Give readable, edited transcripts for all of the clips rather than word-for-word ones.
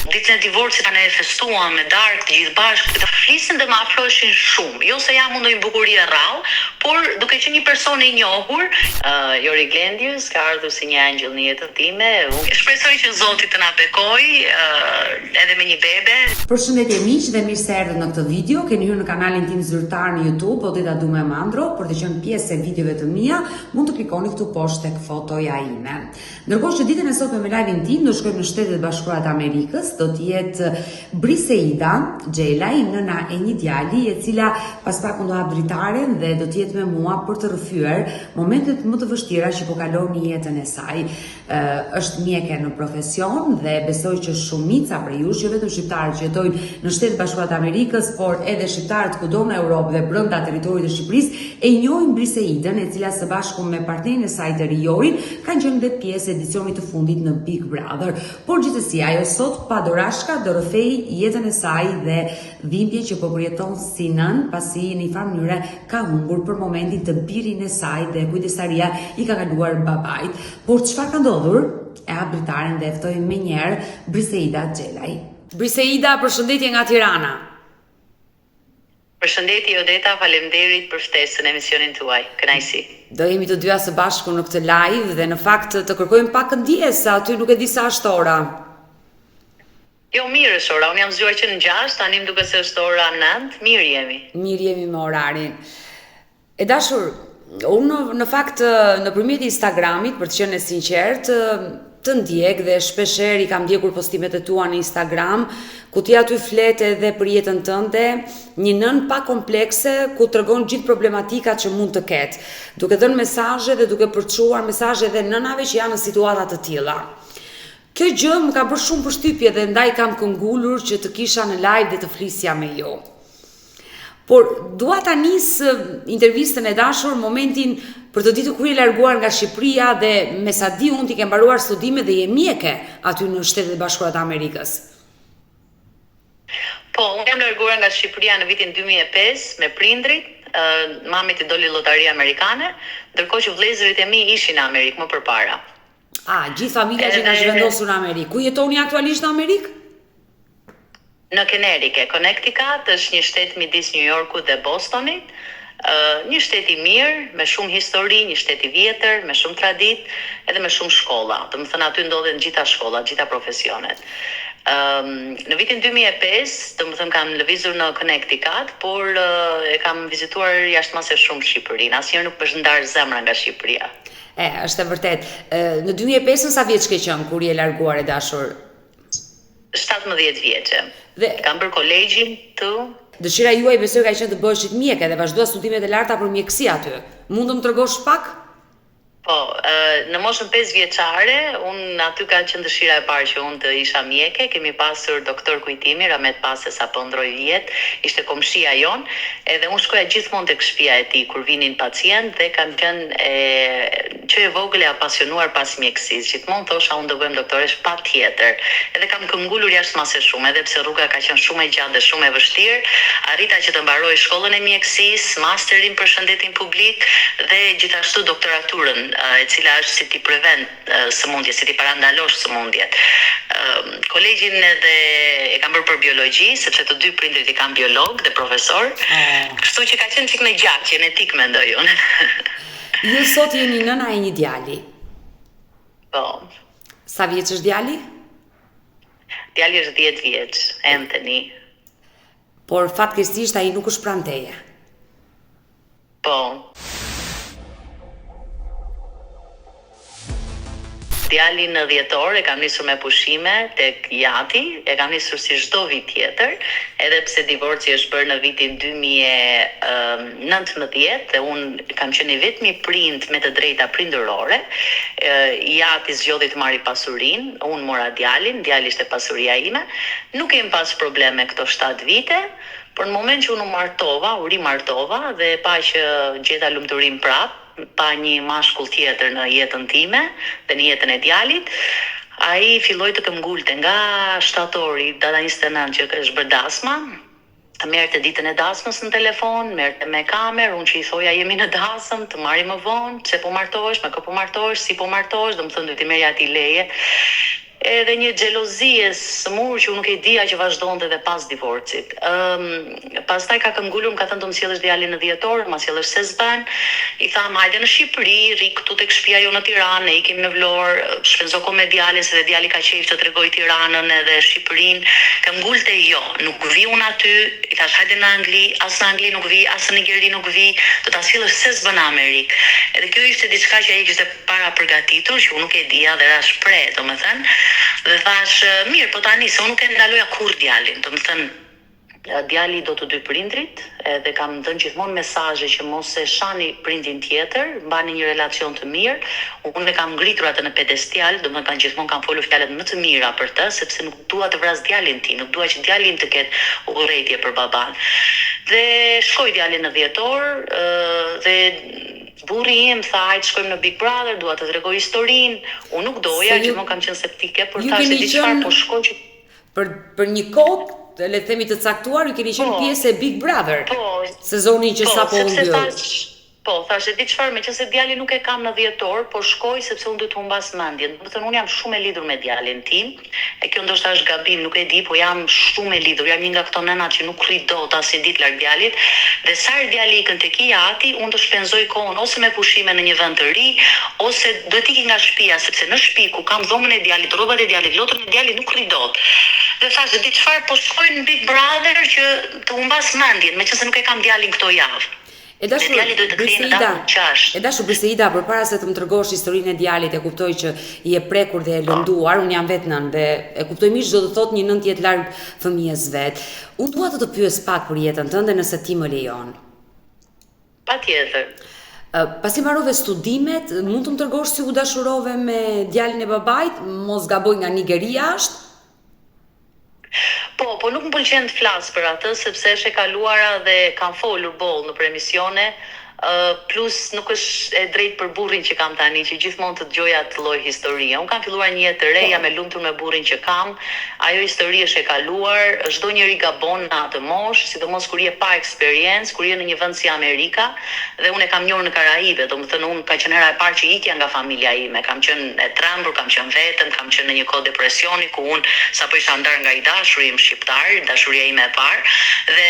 Ditën e divorcit ne festuam me darkë të gjithë bashkë, të flisin dhe më afroheshin shumë. Jo se jam unë ndonjë bukuri e rrallë, por duke qenë një person i njohur, Jori Glendius ka ardhur si një angjëll në jetën time. Unë shpresoj që Zoti të na bekoj, edhe me një bebe. Përshëndetje miq dhe mirë se erdhët në këtë video. Keni hyrë në kanalin tim zyrtar në YouTube, Odeta Dume Mandro. Për të qenë pjesë e videove të mia, mund të klikoni këtu poshtë tek fotoja ime. Ndërkohë që ditën e sotme me live-in tim do shkojmë në Shtetet e Bashkuara të Amerikës, do të jetë Briseida Xhelaj, nëna e një djali e cila pas pak do hap dritaren dhe do të jetë me mua për të rrëfyer momentet më të vështira që po kalon në jetën e saj. Është mjeke në profesion dhe besoj që shumica prej jush, jo vetëm shqiptarët që jetojnë në Shtetet e Bashkuara të Amerikës, por edhe shqiptarët kudo në Europë dhe brenda territorit të Shqipërisë e njohin Briseidën, e cila së bashku me partnerin e saj të Jorin kanë qenë dhe pjesë e edicionit të fundit në Big Brother. Por gjithsesi ajo sot pa dorashka do rrëfej jetën e saj dhe dhimbje që po përjeton si nën, pasi në një farë mënyrë ka humbur për momentin të birin e saj dhe kujdesaria i ka kaluar babait. Por çfarë ka ndodhur? E hap dritaren dhe ftoj më njëherë Briseida Xhelaj. Briseida, përshëndetje nga Tirana. Përshëndetje Odeta, faleminderit për ftesën e emisionin tuaj. Kënaqësi. Do jemi të dyja së bashku në këtë live dhe në fakt të kërkojmë pak ndjes, aty nuk e di sa është ora. Jo, mirë është ora, unë jam zgjuar që në 6, tani më duket se është ora 9, mirë jemi. Mirë jemi me orarin. E dashur, unë në fakt nëpërmjet Instagramit, për të qenë e sinqertë, të ndjek dhe shpesher i kam ndjekur postimet e tua në Instagram, ku ti aty flet edhe për jetën tënde, një nën pa komplekse, ku tregon gjithë problematikat që mund të ketë, duke dhënë mesazhe dhe duke përçuar mesazhe edhe nënave që janë në situata të tilla. Kjo gjë më ka bërë shumë përshtypje dhe ndaj kam këngulur që të kisha në live dhe të flisja me ju. Por dua ta nis intervistën e dashur momentin për të ditur kur je larguar nga Shqipëria dhe me sa di unë ti ke mbaruar studimet dhe je mjeke aty në Shtetet e Bashkuara të Amerikës. Po, unë jam larguar nga Shqipëria në vitin 2005 me prindrit, mamit i doli llotaria amerikane, ndërkohë që vëllezërit e mi ishin në Amerikë më përpara. Gjithë familja që ka zhvendosur në Amerikë. Ku jetoni aktualisht në Amerikë? Në Connecticut, është një shtet midis New Yorkut dhe Bostonit, një shtet i mirë, me shumë histori, një shtet i vjetër, me shumë tradit, edhe me shumë shkolla. Do të thënë aty ndodhen gjitha shkollat, gjitha profesionet. Në vitin 2005, do të thënë kam lëvizur në Connecticut, por e kam vizituar jashtëmase shumë Shqipërinë. Asnjëherë nuk më është ndarë zemra nga Shqipëria. Është e vërtet. Në 2005 sa vjeç ke qenë kur je larguar e dashur? 17 vjeçe. Dhe kam bërë kolegjin këtu. Dëshira juaj besoj ka qenë të bëhesh mjeke dhe vazhdua studimet e larta për mjekësi aty. Mund të më tregosh pak? Po, në moshën 5 vjeçare, unë aty ka qenë dëshira e parë që unë të isha mjeke. Kemi pasur doktor kujtimi, Ramet Pase sa po ndroi vjet, ishte komshia jon, edhe unë shkoja gjithmonë tek shtëpia e tij kur vinin pacient dhe kam qenë që e vogël e apasionuar pas mjekësisë. Gjithmonë thosha unë do bëhem doktoresh patjetër. Edhe kam këmbgulur jashtëmase shumë, edhe pse rruga ka qenë shumë e gjatë dhe shumë e vështirë, arrita që të mbaroj shkollën e mjekësisë, masterin për shëndetin publik dhe gjithashtu doktoraturën, e cila është si ti prevent sëmundjet, si ti parandalosh sëmundjet. Kolegjin edhe e kam bërë për biologji, sepse të dy prindrit i kam biolog dhe profesor, kështu që ka qenë çik në gjatë, genetik mendoj unë. Ju sot jeni nëna e një djali. Po. Sa vjeç është djali? Djali është 10 vjeç, Anthony. Por fatkeqësisht ai nuk është pranë teje. Po. Djali në dhjetor e kam nisur me pushime tek Jati, e kam nisur si çdo vit tjetër, edhe pse divorci është bërë në vitin 2019 dhe unë kam qenë vetëm prind me të drejta prindërore. Jati zgjodhi të marrë pasurinë, unë mora djalin, djali ishte pasuria ime. Nuk kemi pas probleme këto 7 vite, por në moment që unë u rimartova dhe pa që gjeta lumturim prap, pa një mashkull tjetër në jetën time dhe në jetën e djalit, ai filloi të këmbgulte nga shtatori, data 29 që është bërë dasma, merrte ditën e dasmës në telefon, merrte me kamerë, unë që i thoja jemi në dasëm, të marrim më vonë, pse po martohesh, me kë po martohesh, si po martohesh, do të thënë do t'i merrja ti leje. edhe një xhelozi e smur që unë nuk e dija që vazhdonte edhe pas divorcit. Pastaj ka këmbgulur, më ka thënë do më sjellësh djalin në dhjetor, ma sjellësh se s'ban. I tham hajde në Shqipëri, ri këtu tek shtëpia jo në Tiranë, ne ikim në Vlorë, shpenzo kohë me djalin se dhe djali ka qejf të tregoj Tiranën edhe Shqipërinë. Këmbgulte jo, nuk vi unë aty, i thash hajde në Angli, as në Angli nuk vi, as në Nigeri nuk vi, do ta sjellësh se s'bën në Amerikë. Edhe kjo ishte diçka që ai kishte para përgatitur, që unë nuk e dija dhe ra shpreh, domethënë. Dhe thash, mirë, po tani se unë nuk e ndaloja kur djalin, domethënë djali do të dy prindrit, edhe kam dhënë gjithmonë mesazhe që mos e shani prindin tjetër, mbani një relacion të mirë. Unë e kam ngritur atë në pedestial, domethënë gjithmonë kam folur fjalët më të mira për të, sepse nuk dua të vras djalin tim, nuk dua që djali im të ketë urrëtie për baban. Dhe shkoi djali në dhjetor, dhe burri im tha, hajtë shkojmë në Big Brother, dua të tregoj historinë. Unë nuk doja, gjithmonë kam qenë skeptike, por thashë di çfarë po shkoj që për një kohë, le të themi të caktuar, ju keni qenë pjesë e Big Brother. Sezonin që sapo u mbyll. Po, thashë di çfarë, meqense djali nuk e kam në dhjetor, po shkoj sepse unë duhet të humbas mendjen. Do të thënë unë jam shumë e lidhur me djalin tim. E kjo ndoshta është gabim, nuk e di, po jam shumë e lidhur. Jam një nga këto nënat që nuk rri dot as një ditë larg djalit. Dhe sa herë djali ikën tek ati, unë të shpenzoj kohën ose me pushime në një vend të ri, ose do të ikë nga shtëpia, sepse në shtëpi ku kam dhomën e djalit, rrobat e djalit, lotën e djalit nuk rri dot. Dhe thashë di çfarë, po shkoj në Big Brother që të humbas mendjen, meqense nuk e kam djalin këto javë. E dashur Briseida, përpara se të më tregosh historinë e djalit, e kuptoj që i e prekur dhe e lënduar, unë jam vetë nën dhe e kuptoj mirë çdo të thotë një nën jetë larg fëmijës vet. Unë dua të pyes pak për jetën tënde nëse ti më lejon. Patjetër. Pasi mbarove studimet, mund të më tregosh si u dashurove me djalin e babait, mos gaboj nga Nigeria është? Po nuk më pëlqen të flas për atë sepse është e kaluara dhe kam folur boll në emisione, plus nuk është e drejtë për burrin që kam tani, që gjithmonë të dëgjoj atë lloj historie. Unë kam filluar një jetë të re, jam e lumtur me burrin që kam. Ajo histori është e kaluar, çdo njeri gabon në atë moshë, sidomos kur je pa eksperiencë, kur je në një vend si Amerika, dhe unë e kam njohur në Karajibe, domethënë unë ka qenë hera e parë që ikja nga familja ime, kam qenë e trembur, kam qenë vetëm, kam qenë në një kohë depresioni ku unë sapo isha ndar nga i dashuri im shqiptar, dashuria ime e parë, dhe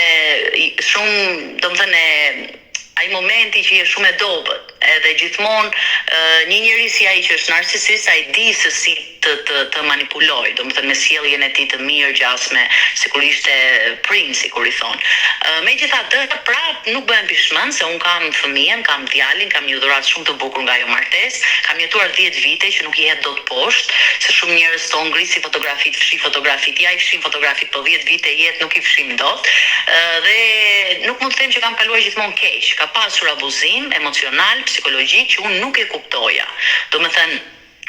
shumë, domethënë ai momenti që je shumë e dobët, edhe gjithmonë një njeri si ai që është narcisist, ai di se si të manipuloj, domethënë me sjelljen e tij të mirë gjasme, sikur ishte princ, sikur i thon. Megjithatë, prap nuk bëhem pishmën se un kam fëmijën, kam djalin, kam një dhuratë shumë të bukur nga ajo martesë, kam jetuar 10 vite që nuk i hedh dot poshtë, se shumë njerëz thon ngrisi fotografit, fshi fotografit, ja i fshim fotografit, po 10 vite jetë nuk i fshim dot. Dhe nuk mund të them që kam kaluar gjithmonë keq, ka pasur abuzim emocional, psikologjik që unë nuk e kuptoja. Domethënë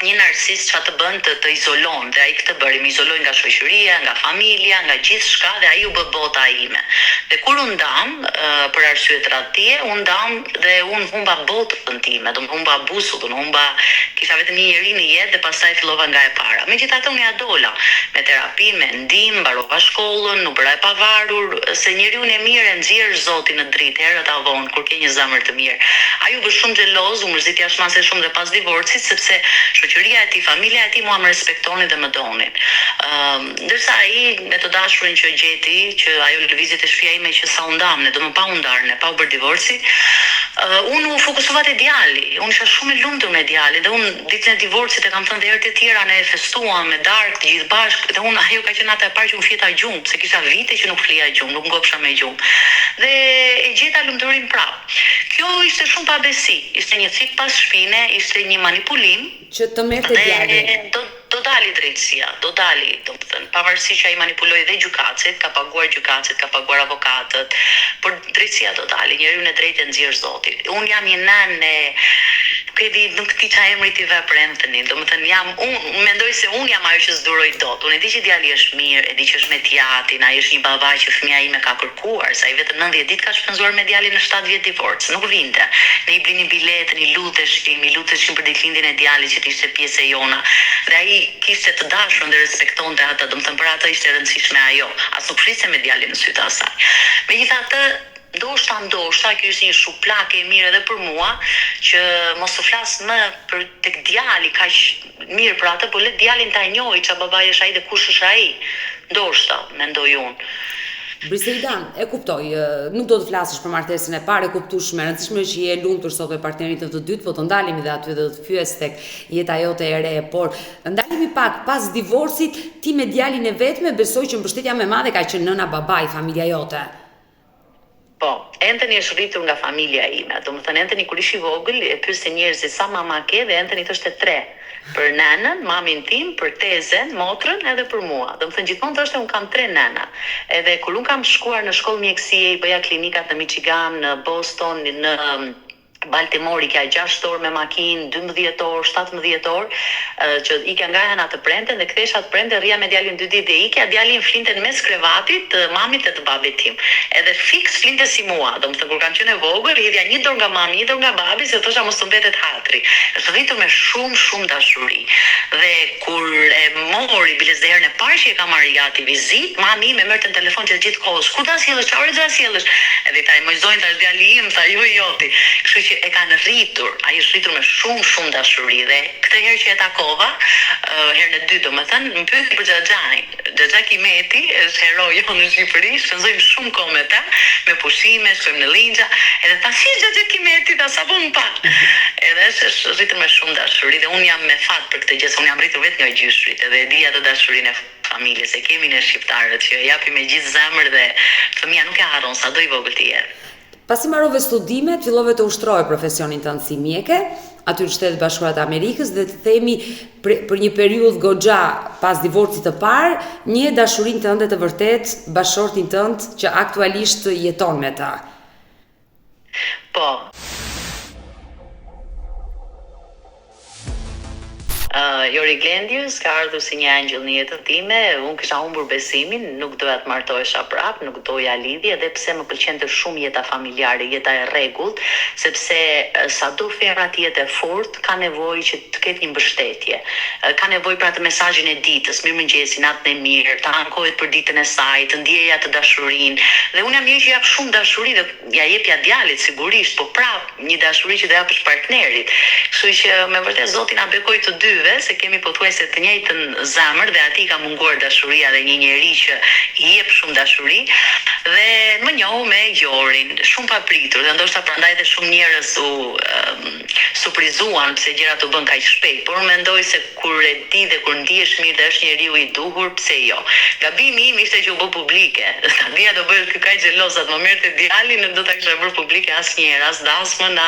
një narcisist çfarë të bën të izolon, dhe ai këtë bëri, më izoloi nga shoqëria, nga familja, nga gjithçka dhe ai u bë bota ime. Dhe kur u ndam për arsye të radhtie, u ndam dhe unë humba botën time, do humba busullën, kisha vetëm një njeri në jetë dhe pastaj fillova nga e para. Megjithatë unë ja dola me terapi, me ndihmë, mbarova shkollën, u bëra e pavarur, se njeriu i mirë e nxjerr Zoti në dritë herët avon kur ke një zemër të mirë. Ai u bë shumë xheloz, u mërziti jashtëmase shumë dhe pas divorcit, sepse shoqëria e tij, familja e tij mua më respektonin dhe më donin. Ndërsa ai me të dashurin që gjeti, që ajo lëvizjet e shtëpia ime që sa u ndamne, do më pa u ndarne, pa u bërë divorci, unë u fokusova te djali. Unë isha shumë e lumtur me djalin dhe unë ditën e divorcit e kam thënë dhe herët e tjera ne festuam me darkë të gjithë bashkë dhe unë ajo ka qenë ata e parë që unë fjeta gjumë, se kisha vite që nuk flija gjumë, nuk ngopsha me gjumë. Dhe e gjeta lumturin prap. Kjo ishte shumë pabesi, ishte një cik pas shpine, ishte një manipulim që të merrte djalin. Do dali drejtësia, do dali, domethënë, pavarësisht që ai manipuloi dhe gjykatësit, ka paguar gjykatësit, ka paguar avokatët, por drejtësia do dali, njeriu në drejtë e nxjerr Zoti. Unë jam një nënë, nuk di çfarë emri ti vepër Anthony, domethënë unë mendoj se unë jam ajo që s'duroj dot. Unë e di që djali është mirë, e di që është me tjatin, ai është një baba që fëmia ime ka kërkuar, sa i vetëm 90 ditë ka shpenzuar me djalin në 7 vjet divorc, nuk vinte. Ne i blini biletën, i luteshim për ditëlindjen e djalit që ishte pjesë e jona. Dhe ai kishte të dashurën dhe respektonte atë, domethënë për atë ishte e rëndësishme ajo. As nuk fliste me djalin në sytë asaj. Megjithatë, ndoshta, kjo është një shuplake e mirë edhe për mua, që mos të flas më për tek djali, kaq mirë për atë, po le djalin ta njohë ç'a babai është ai dhe kush është ai. Ndoshta, mendoj unë. Briseidan, e kuptoj, nuk do të flasësh për martesën e parë, e kuptueshme, rëndësishme që je lumtur sot me partnerin të dytë, po të ndalemi dhe aty dhe të pyes tek jeta jote e re, por ndalemi pak pas divorcit, ti me djalin e vetme, besoj që mbështetja më e madhe ka qenë nëna, babai, familja jote. Po, Anthony është rritur nga familja ime. Domethënë Anthony kur ishi vogël e pyeste njerëzit sa mama ke dhe Anthony thoshte 3. Për nënën, mamin tim, për tezen, motrën edhe për mua. Domethënë gjithmonë thoshte un kam 3 nëna. Edhe kur un kam shkuar në shkollë mjekësie, i bëja klinikat në Michigan, në Boston, në Baltimore, i ka 6 orë me makinë, 12 orë, 17 orë, që ikja nga hena të prenten dhe kthesha të prente, rria me djalin 2 ditë dhe ikja, djalin flinte në mes krevatit të mamit dhe të babit tim. Edhe fiks flinte si mua, domethënë kur kam qenë e vogël, hidhja një dorë nga mami, një dorë nga babi, se thosha mos të mbetet hatri. Është rritur me shumë dashuri. Dhe kur e mori biles dhe herën e parë që e kam marrë gati vizit, mami më merrte në telefon që gjithë kohës, ku ta sjellësh, çfarë do ta sjellësh? Edhe ta mojzojnë tash djali im, tha ju joti. Kështu që e kanë rritur, ai është rritur me shumë dashuri dhe këtë herë që e takova, herën e dytë domethënë, më pyeti për Xhaxhain. Xhaxha Kimeti është hero jonë në Shqipëri, shpenzojmë shumë kohë me ta, me pushime, shkojmë në Linxha, edhe ta si Xhaxha Kimeti ta sapo më pa. Edhe është rritur me shumë dashuri dhe unë jam me fat për këtë gjë, se unë jam rritur vetë nga gjyshrit edhe e di atë dashurinë e familjes, e kemi ne shqiptarët që japim me gjithë zemër dhe fëmia nuk e harron sado i vogël të jetë. Pasi mbarove studimet, fillove të ushtroje profesionin tënd si mjeke, aty në Shtetet Bashkuara të Amerikës dhe të themi për një periudhë goxha pas divorcit të parë, një dashurinë tënde të vërtet, bashortin tënd që aktualisht jeton me ta. Po. Jori Glendius ka ardhur si një angjëll në jetën time, unë kisha humbur besimin, nuk doja të martohesha prap, nuk doja lidhje, edhe pse më pëlqente shumë jeta familjare, jeta e rregullt, sepse sado ferrat jetë e fortë, ka nevojë që të ketë një mbështetje. Ka nevojë për atë mesazhin e ditës, mirëmëngjesi, natën e mirë, të ankohet për ditën e saj, të ndjejë atë dashurinë. Dhe unë jam një që jap shumë dashuri dhe ja jepja djalit sigurisht, po prap një dashuri që do japësh partnerit. Kështu që me vërtet Zoti na bekoi të dy, se kemi pothuajse të njëjtën zemër dhe atij ka munguar dashuria dhe një njerëz që i jep shumë dashuri dhe më njohu me Jorin, shumë papritur dhe ndoshta prandaj dhe shumë njerëz u surprizuan pse gjërat u bën kaq shpejt, por mendoj se kur e di dhe kur ndihesh mirë dhe është njeriu i duhur, pse jo. Gabimi im ishte që u bë publike. Ta dija do bëhet ky kaq xheloz atë moment të djalin, nuk do ta kisha bërë publike asnjëherë, as dasmën,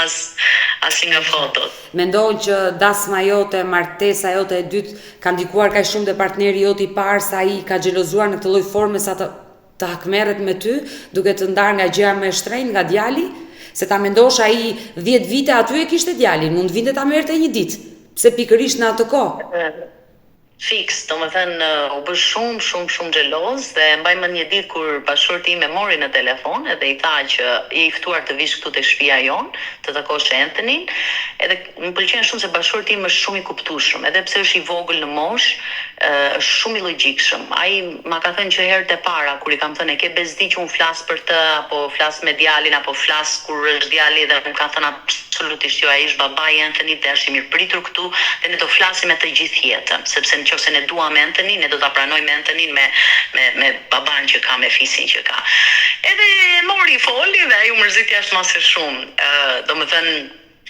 as nga fotot. Mendon që dasma jote, martesa jote e dytë ka ndikuar kaq shumë te partneri jot i parë sa ai ka xhelozuar në këtë lloj forme sa të hakmerret me ty, duke të ndarë nga gjëra më shtrenjtë nga djali? Se ta mendosh ai 10 vite aty e kishte djalin, mund vinte ta merrte një ditë. Pse pikërisht në atë kohë? Fix, domethënë u bë shumë xheloz dhe mbaj mend një ditë kur bashorti im e mori në telefon edhe i tha që je i ftuar të vish këtu te shtëpia jon, të takosh Anthony, edhe më pëlqen shumë se bashorti im është shumë i kuptueshëm, edhe pse është i vogël në moshë, është shumë i logjikshëm. Ai ma ka thënë që herët e para kur i kam thënë e ke bezdi që un flas për të apo flas me djalin apo flas kur është djali dhe më ka thënë absolutisht jo, ai është babai i Anthony dhe është i mirëpritur këtu dhe ne do flasim me të gjithë jetën, sepse nëse ne duam Anthony, ne do ta pranojmë Anthony me baban që ka, me fisin që ka. Edhe mori foli dhe ai u mërziti jashtëmase shumë. Domethënë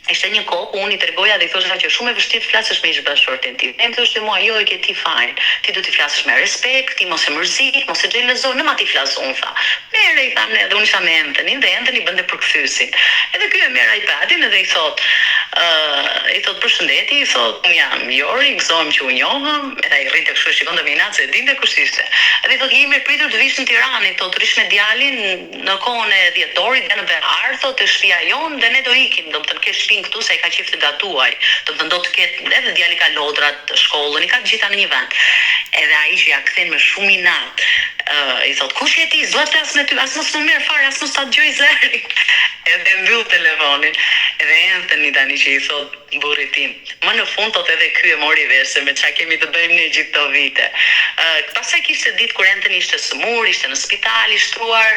ishte një kohë ku unë i tregoja dhe i thosha që shumë e vështirë të flasësh me bashortin tim. Ai më thoshte mua, jo, e ke ti fajin. Ti do të flasësh me respekt, ti mos e mërzit, mos e xhelozo, në ma ti flas unë tha. Merë i tham ne, dhe unë isha me Anthony dhe Anthony bënte përkthysin. Edhe ky e merr iPadin edhe i thot përshëndetje, i thot unë jam Jori, gëzohem që u njohëm, edhe ai rrinte kështu shikon dominat se dinte kush ishte. Edhe i thot je i mirëpritur të vish në Tiranë, thot rish me djalin në kohën e dhjetorit, në Behar, thot të shtëpia jon dhe ne do ikim, domethënë ke shtëpinë këtu se ai ka qejf të gatuaj. Domethënë do të ketë edhe djali ka lodrat, shkollën, i ka të gjitha në një vend. Edhe ai që ja kthen me shumë inat, i thot kush je ti? Zot flas me ty, as mos më merr fare, as mos ta dëgjoj zërin. Edhe mbyll telefonin. Edhe Anthony tani që i thot burrit tim. Më në fund thot edhe ky e mori vesh se me çka kemi të bëjmë ne gjithë këto vite. Pastaj kishte ditë kur Anthony ishte sëmur, ishte në spital i shtruar,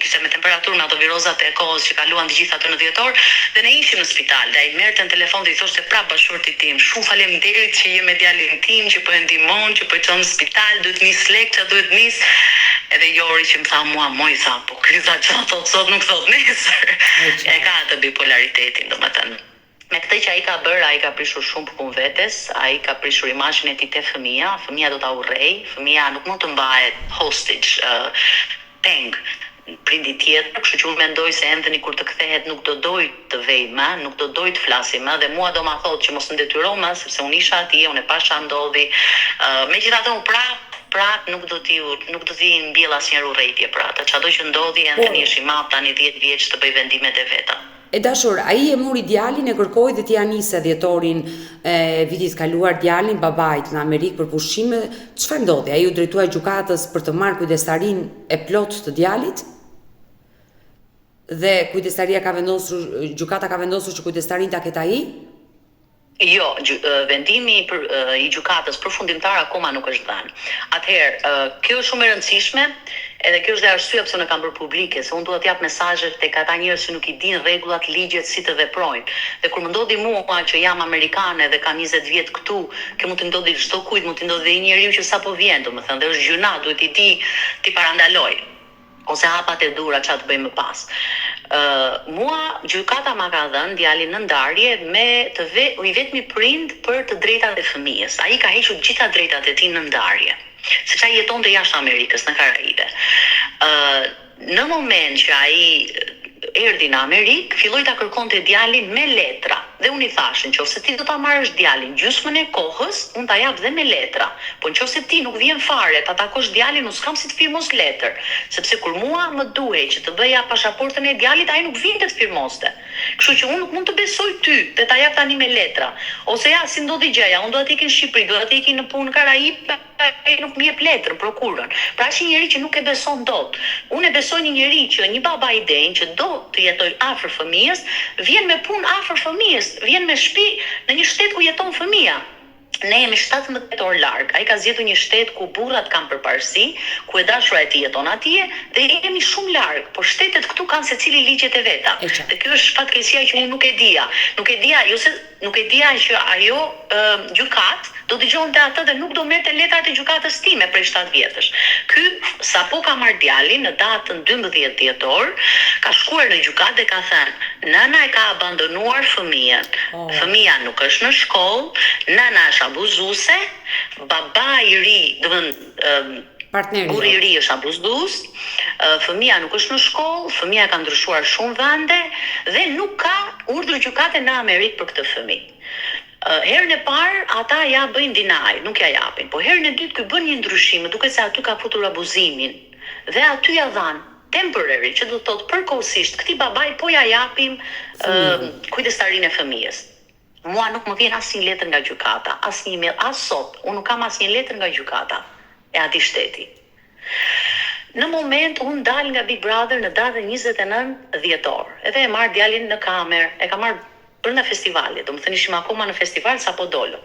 kishte me temperaturë me ato virozat e kohës që kaluan të gjitha ato në dhjetor, dhe ne ishim në spital. Dhe ai merrte në telefon dhe i thoshte prap bashortit tim, shumë faleminderit që je me djalin tim, që po e ndihmon, që po e çon në spital, duhet nis lek, ç'a duhet nis. Edhe Jori që më tha mua, moj tha, po kryza qa thot sot nuk thot nesër. E ka atë bipolaritetin, domethënë. Me këtë që ai ka bërë, ai ka prishur shumë punë vetes, ai ka prishur imazhin e tij te fëmia do ta urrej, fëmia nuk mund të mbahet hostage, peng prindi tjetër, kështu që unë mendoj se Anthony kur të kthehet nuk do doj të vej më, nuk do doj të flasi më, dhe mua do ma thotë që mos ndetyro më, sepse unë isha atje, unë e pasha ndodhi. Megjithatë unë prap nuk do t'i mbjell asnjëherë urrejtje për atë. Çado që ndodhi, Anthony është i madh tani 10 vjeç të bëj vendimet e veta. E dashur, ai e mori djalin, e kërkoi dhe t'ia nisë dhjetorin vitit kaluar djalin babait në Amerikë për pushime. Çfarë ndodhi? Ai u drejtua gjykatës për të marrë kujdestarinë e plot të djalit? Dhe gjykata ka vendosur që kujdestarinë ta ketë ai? Jo, vendimi i gjykatës përfundimtar akoma nuk është dhënë. Atëherë, kjo është shumë e rëndësishme, edhe kjo është dhe arsyeja pse unë kam bërë publike, se unë dua të jap mesazhe tek ata njerëz që nuk i dinë rregullat, ligjet, si të veprojnë. Dhe kur më ndodhi mua që jam amerikane dhe kam 20 vjet këtu, kjo mund të ndodhi çdo kujt, mund të ndodhi dhe një njeriu që sapo vjen, domethënë, dhe është gjuna, duhet i di ti parandaloj. Ose hapat e dura ç'a të bëjmë më pas. Mua gjykata ma ka dhënë djalin në ndarje me i vetmi prind për të drejtat e fëmijës. Ai ka hequr gjitha drejtat e tij në ndarje, sepse ai jetonte jashtë Amerikës, në Karajibe. Në moment që ai erdhi në Amerikë, filloi ta kërkonte djalin me letra. Dhe unë i thashë, nëse ti do ta marrësh djalin gjysmën e kohës, unë ta jap dhe me letra. Po nëse ti nuk vjen fare ta takosh djalin, unë s'kam si të firmos letër, sepse kur mua më duhej që të bëja pasaportën e djalit, ai nuk vinte të firmoste. Kështu që unë nuk mund të besoj ty dhe ta jap tani me letra. Ose ja, si ndodhi gjëja, unë do të ikin në Shqipëri, do të ikin në punë në Karajip, ai nuk më jep letrën, prokurën. Pra është një njeri që nuk e beson dot. Unë e besoj një njeri që një baba i denj që do të jetoj afër fëmijës, vjen me punë afër fëmijës, vjen me shtëpi në një shtet ku jeton fëmia. Ne jemi 17 orë larg. Ai ka zgjedhur një shtet ku burrat kanë përparësi, ku e dashura e tij jeton atje, dhe jemi shumë larg, por shtetet këtu kanë secili ligjet e veta. Dhe kjo është fatkeqësia që unë nuk e dija. Nuk e dija që ajo gjykat do dëgjonte atë dhe nuk do merrte letrat e gjykatës time prej 7 vjetësh. Ky sapo ka marrë djalin në datën 12 dhjetor, ka shkuar në gjykatë dhe ka thënë: "Nëna e ka abandonuar fëmijën. Fëmia nuk është në shkollë, nëna është abuzuese, baba i ri, burri i ri është abuzues, fëmia nuk është në shkollë, fëmia ka ndryshuar shumë vende dhe nuk ka urdhër gjykate në Amerikë për këtë fëmijë." Herën e parë ata ja bëjnë deny, nuk ja japin. Po herën e dytë ky bën një ndryshim, duket se aty ka futur abuzimin. Dhe aty ja dhan temporary, që do të thotë përkohësisht, këtij babai po ja japim kujdestarinë e fëmijës. Mua nuk më vjen asnjë letër nga gjykata, asnjë email, as sot. Unë nuk kam asnjë letër nga gjykata e atij shteti. Në moment unë dal nga Big Brother në datën 29 dhjetor. Edhe e marr djalin në kamerë, e ka marr brenda festivalit, domethënë ishim akoma në festival sapo dolëm.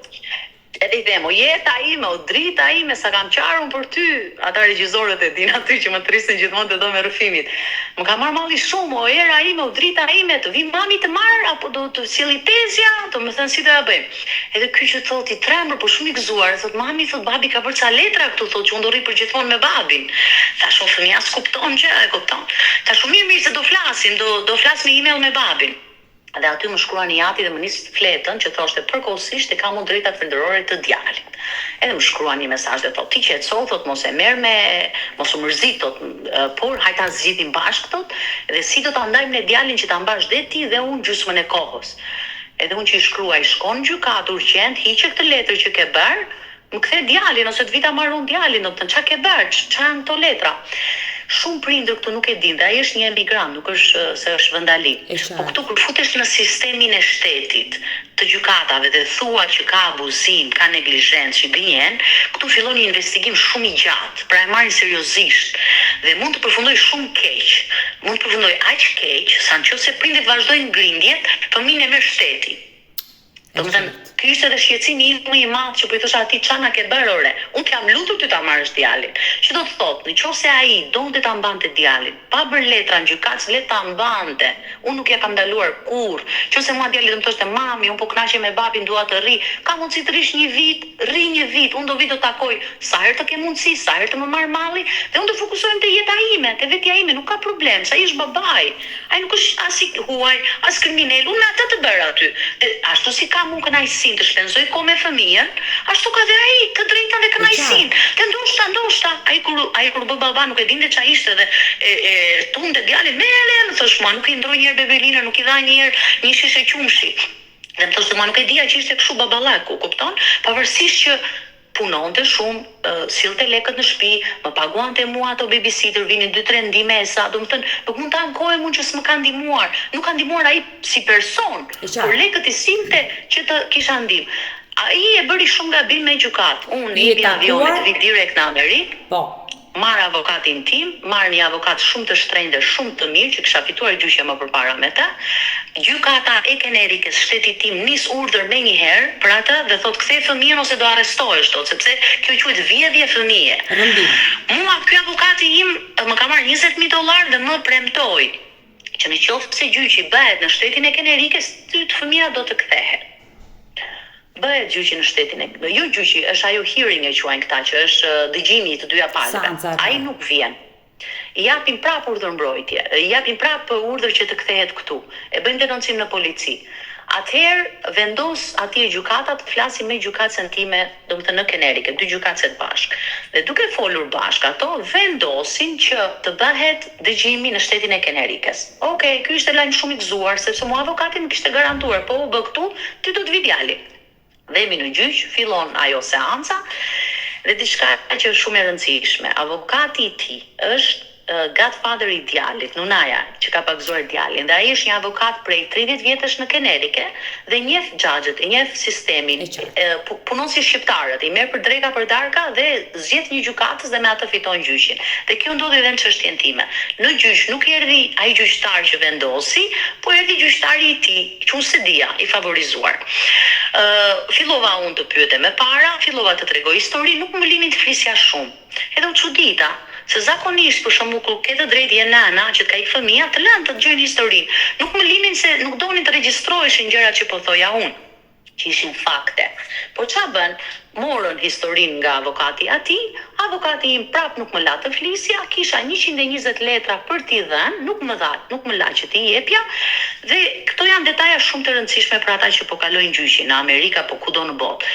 Edhe i them, o jeta ime, o drita ime, sa kam qarun për ty. Ata regjisorët e din aty që më trisin gjithmonë të do me rrëfimit. Më ka marrë malli shumë, o era ime, o drita ime, të vi mami të marr, apo do të sjelli tezja, domethënë si do ja bëjmë. Edhe ky që thotë i trembur, po shumë i gëzuar, thotë mami, thotë babi ka bërë ca letra këtu, thotë që unë do rri për gjithmonë me babin. Tash fëmia s'kupton gjë, e kupton. Tash mirë se do flasim, do flas me email me babin. Dhe aty më shkruan një ati dhe më nis fletën që thoshte përkohësisht e kam unë drejtat vendërore të djalit. Edhe më shkruan një mesazh dhe thotë ti qetëso, thotë mos e merr mos u mërzit, thotë, por hajta zgjidhim bashkë, thotë, dhe si do ta ndajmë ne djalin që ta mbash dhe ti dhe unë gjysmën e kohës. Edhe unë që i shkruaj, shkon në gjykatë urgjent, hiqe këtë letër që ke bërë, më kthe djalin ose të vita marrun djalin, do të thënë çka ke bërë, çfarë janë këto letra. Shumë prindër këtu nuk e dinë, dhe ai është një emigrant, nuk është se është vendali. Po këtu kur futesh në sistemin e shtetit, të gjykatave dhe thua që ka abuzim, ka neglizhencë, që gënjen, këtu fillon një investigim shumë i gjatë, pra e marrin seriozisht. dhe mund të përfundoj shumë keq. Mund të përfundoj aq keq sa nëse prindit vazhdojnë ngrimbjet, fëmijën e merr shteti. Domethënë, ky ishte edhe shqetësimi im më i madh që po i thosha atij çana ke bërë ore. Unë t'jam lutur ty ta marrësh djalin. Që do të thotë, nëse ai donte ta mbante djalin, pa bërë letra në gjykat, le ta mbante. Unë nuk ja kam ndaluar kurrë. Nëse mua djali do më thoshte mami, unë po kënaqem me babin, dua të rri, ka mundësi të rish 1 vit, rri 1 vit. Unë do vi të takoj sa herë të ke mundësi, sa herë të më marr malli dhe unë do fokusohem te jeta ime, te vetja ime, nuk ka problem. Sa ai është babai. Ai nuk është as i huaj, as kriminal. Unë atë të bëra aty. Ashtu si kam unë kënaqësinë të shpenzoj kohë me fëmijën, ashtu ka dhe ai të drejtën dhe kënaqësinë. Dhe ndoshta ai kur bë baba nuk e dinte çfarë ishte dhe tunte djalin me më thosh mua nuk i ndroi një herë bebelinën, nuk i dha një herë një shishe qumshi. Dhe më thoshte mua nuk e dija që ishte kështu baballaku, kupton? Pavarësisht që punonte shumë, sillte lekët në shtëpi, më paguante mua ato babysitter, vinin 2-3 ndihme e sa, domethënë nuk mund ta ankohem unë që s'më ka ndihmuar. Nuk ka ndihmuar ai si person, por lekët i silte që të kisha ndihmë. Ai e bëri shumë gabim me gjykat. Unë jepi avionit, vi direkt në Amerikë. Po. Marr avokatin tim, marr një avokat shumë të shtrenjtë dhe shumë të mirë që kisha fituar gjyqje më përpara me ta. Gjykata e Kenerikës, shteti tim nis urdhër menjëherë për atë dhe thotë kthej fëmijën ose do arrestohesh dot, sepse kjo quhet vjedhje fëmije. Mua ky avokati im më ka marrë $20,000 dhe më premtoi që nëse gjyqi bëhet në shtetin e Kenerikës, fëmia do të kthehet. Bëhet gjyqi në shtetin jo gjyqi, është ajo hearing e quajnë këta, që është dëgjimi i të dyja palëve. Ai nuk vjen. I japin prap urdhër mbrojtje, i japin prap urdhër që të kthehet këtu. E bëjnë denoncim në polici. Atëherë vendos atje gjykatat, flasin me gjykatën time, domethënë në Kenerikë, 2 gjykatët bashkë. Dhe duke folur bashkë ato vendosin që të bëhet dëgjimi në shtetin e Kenerikës. Okej, ky ishte lajm shumë i gëzuar, sepse mua avokati më kishte garantuar, po u bë këtu, ti do të vi djali. Dhemi në gjyq, fillon ajo seanca dhe diçka që është shumë e rëndësishme. Avokati i tij është godfather i djalit, nunaja që ka pagzuar djalin, dhe ai është një avokat prej 30 vjetësh në Kenerikë dhe njeh xhaxhët, njeh sistemin, punon si shqiptarët, i merr për dreka për darka dhe zgjedh një gjykatës dhe me atë fiton gjyqin. Dhe kjo ndodhi edhe në çështjen time. Në gjyq nuk erdhi ai gjyqtar që vendosi, po erdhi gjyqtari i tij, që unë se dija, i favorizuar. Fillova unë të pyetem me para, fillova të tregoj histori, nuk më linin të flisja shumë. Edhe u çudita, se zakonisht për shembull kur ke të drejtë je nana që ka ikë fëmia, të lënë të dëgjojnë historinë. Nuk më linin se nuk donin të regjistroheshin gjërat që po thoja unë, që ishin fakte. Po ç'a bën? Morën historinë nga avokati avokati im prap nuk më la të flisja, kisha 120 letra për t'i dhënë, nuk më la që t'i jepja, dhe këto janë detaja shumë të rëndësishme për ata që po kalojnë gjyqin në Amerikë apo kudo në botë.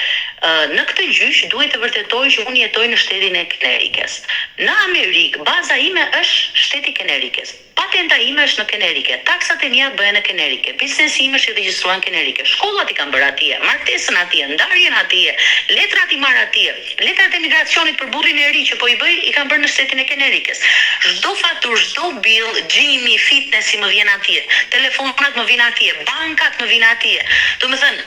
Në këtë gjyq duhet të vërtetoj që unë jetoj në shtetin e Kenerikës. Në Amerikë baza ime është shteti i Kenerikës. Patenta ime është në Kenerikë, taksat e mia bëhen në Kenerikë, biznesi im është i regjistruar në Kenerikë, shkollat i kam bërë atje, martesën atje, ndarjen atje, letrat i marr atje, letrat e migracionit për burrin e ri që po i bëj i kam bërë në shtetin e Kenerikës. Çdo faturë, çdo bill, gjimi, fitnessi më vjen atje, telefonat më vijnë atje, bankat më vijnë atje. Domethënë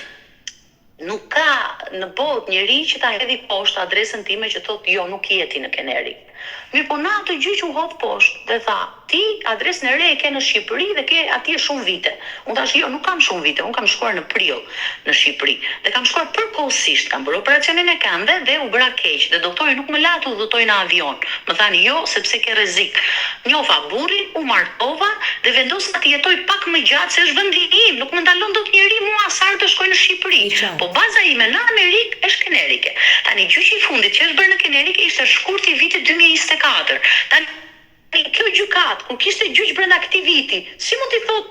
nuk ka në botë njeri që ta hedhi poshtë adresën time që thotë jo, nuk jeti në Kenerikë. Mirë, po na atë gjyq u hodh poshtë dhe tha, ti adresën e re e ke në Shqipëri dhe ke atje shumë vite. Unë thash, jo, nuk kam shumë vite, unë kam shkuar në prill në Shqipëri. Dhe kam shkuar përkohësisht, kam bërë operacionin e këmbëve dhe u bëra keq. Dhe doktori nuk më la të udhëtoj në avion. Më thani jo, sepse ke rrezik. Njofa burrin, u martova dhe vendosa të jetoj pak më gjatë se është vendi im. Nuk më ndalon dot njeri mua sa të shkoj në Shqipëri. Po baza ime në Amerikë është Kenerikë. Tani gjyqi i fundit që është bërë në Kenerikë ishte shkurti i vitit 2024. Tani kjo gjykat, kur kishte gjyq brenda këtij viti, si mund t'i thot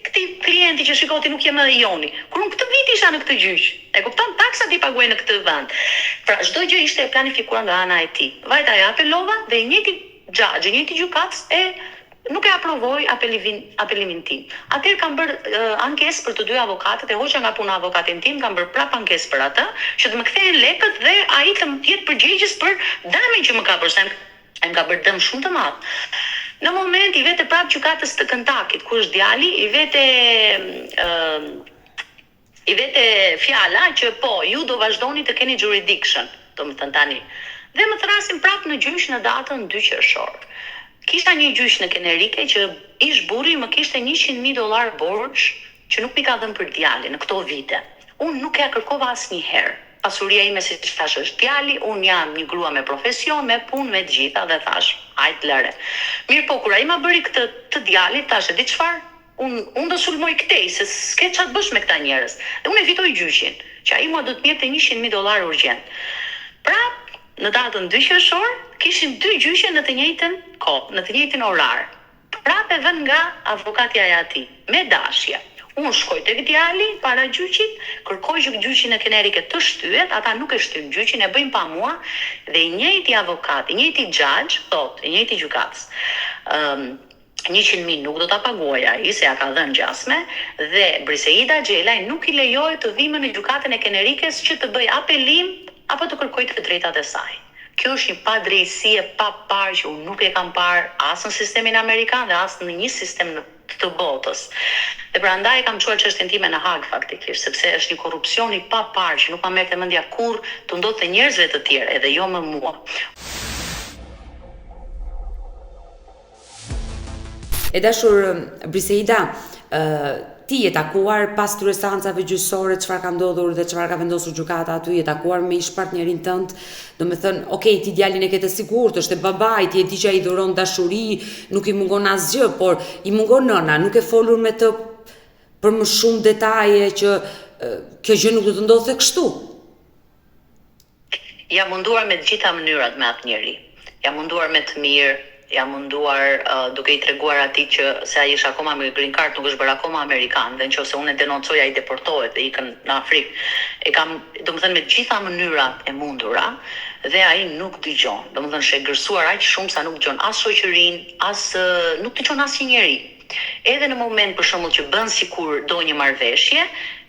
këtij klienti që shikoti nuk jam edhe joni, kur unë këtë vit isha në këtë gjyq. E kupton, taksat i paguaj në këtë vend. Pra çdo gjë ishte e planifikuar nga ana e tij. Vajta ja apelova dhe i njëjti xhaxhi, i njëjti gjykatës nuk e aprovoi apelimin tim. Atëherë kam bërë ankesë për të dy avokatët, e hoqa nga puna avokatin tim, kam bërë prap ankesë për atë, që të më kthehen lekët dhe ai të më jetë përgjegjës për dëmin që më ka bërë. Më ka bërë dëm shumë të madh. Në moment i vete prap gjykatës të Kentakit, ku është djali, i vete fjala që po, ju do vazhdoni të keni jurisdiction, domethënë tani. Dhe më thrasin prap në gjyq në datën 2 qershor. Kisha një gjyq në Kenerike që ish burri më kishte $100,000 borxh që nuk mi ka dhënë për djalin në këto vite. Unë nuk ja kërkova asnjëherë. Pasuria ime, si thash, është djali, unë jam një grua me profesion, me punë, me gjitha dhe thash, hajt lëre. Mirë po, kur ai ma bëri këtë të djalit, thash, e di çfarë? Unë do sulmoj këtej, se s'ke çfarë bësh me këta njerëz. Dhe unë e fitoj gjyqin, që ai mua do të jepte $100,000 urgjent. Pra, në datën 2 qershor, kishin 2 gjyqe në të njëjtën kohë, në të njëjtin orar. Prapë e vën nga avokatja e ati, me dashje. Unë shkoj tek djali para gjyqit, kërkoj që gjyqin e Kenerike të shtyhet, ata nuk e shtyn gjyqin, e bëjnë pa mua, dhe i njëjti avokat, i njëjti judge, thot, i njëjti gjykatës. 100.000 nuk do ta paguaj ai, se ja ka dhënë gjasme, dhe Briseida Xhelaj nuk i lejoi të vijë në gjykatën e Kenerikes që të bëj apelim apo të kërkoj të drejtat e saj. Kjo është një padrejësi e paparë që unë nuk e kam parë as në sistemin amerikan dhe as në një sistem të botës. Dhe prandaj kam çuar çështjen time në Hag faktikisht, sepse është një korrupsion i paparë që nuk ma merrte mendja kurrë të ndodhte njerëzve të tjerë, edhe jo më mua. E dashur Briseida, ti je takuar pas këtyre seancave gjyqësore, çfarë ka ndodhur dhe çfarë ka vendosur gjykata aty, je takuar me ish-partnerin tënd, do me thënë, okay, ti djalin e ke të sigurt, është e babait, ti e di që ai dhuron dashuri, nuk i mungon asgjë, por i mungon nëna, nuk e folur me të për më shumë detaje që kjo gjë nuk do të ndodhte kështu. Jam munduar me të gjitha mënyrat me atë njeri. Jam munduar me të mirë, jam munduar duke i treguar atij që se ai është akoma me green card, nuk është bërë akoma amerikan, dhe nëse unë e denoncoj ai deportohet dhe ikën në Afrikë. E kam, domethënë, me të gjitha mënyrat e mundura, dhe ai nuk dëgjon. Domethënë, është e gërsuar aq shumë sa nuk dëgjon as shoqërinë, as nuk dëgjon asnjë njeri. Edhe në moment për shembull që bën sikur do një marrëveshje,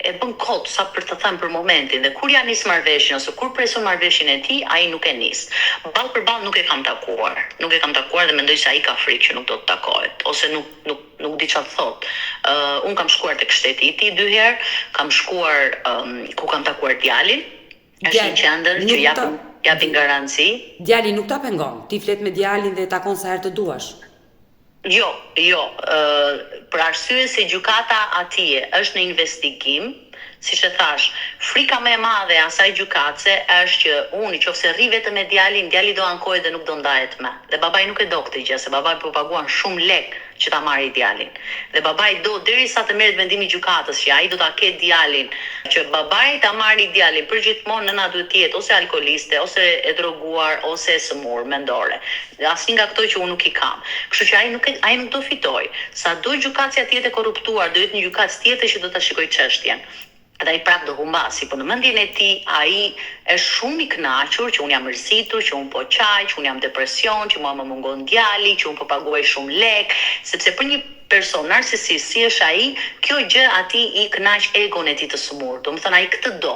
e bën kot sa për të thënë për momentin, dhe kur ja nis marrëveshjen ose kur preson marrëveshjen e tij, ai nuk e nis. Ball për ball nuk e kam takuar. Nuk e kam takuar dhe mendoj se ai ka frikë që nuk do të takohet, ose nuk di çfarë thot. Un kam shkuar tek shteti i tij 2 herë, kam shkuar ku kam takuar djalin. Është një qendër që japin garanci. Djali nuk ta pengon. Ti flet me djalin dhe takon sa herë të duash. Jo, për arsye se gjykata atje është në investigim, siç e thash, frika më e madhe e asaj gjykatëse është që unë nëse rri vetëm me djalin, djali do ankohet dhe nuk do ndahet më. Dhe babai nuk e do këtë gjë, se babai po paguan shumë lek që ta marrë djalin. Dhe babai do derisa të merret vendimi i gjykatës që ai do ta ketë djalin, që babai ta marrë djalin përgjithmonë, nëna duhet të jetë ose alkoliste, ose e droguar, ose e smur mendore. Asnjë nga këto që unë nuk i kam. Kështu që ai nuk do fitoj. Sado gjykatësia të jetë korruptuar, do jetë një gjykatës tjetër që do ta shikojë çështjen. Dhe ai prap do humbasi, po në mendjen e tij ai është shumë i kënaqur që unë jam mërzitur, që unë po qaj, që unë jam depresion, që mua më mungon djali, që unë po paguaj shumë lek, sepse për një person narsisist si është ai, kjo gjë atij i kënaq egon e tij të smur. Domethënë ai këtë do.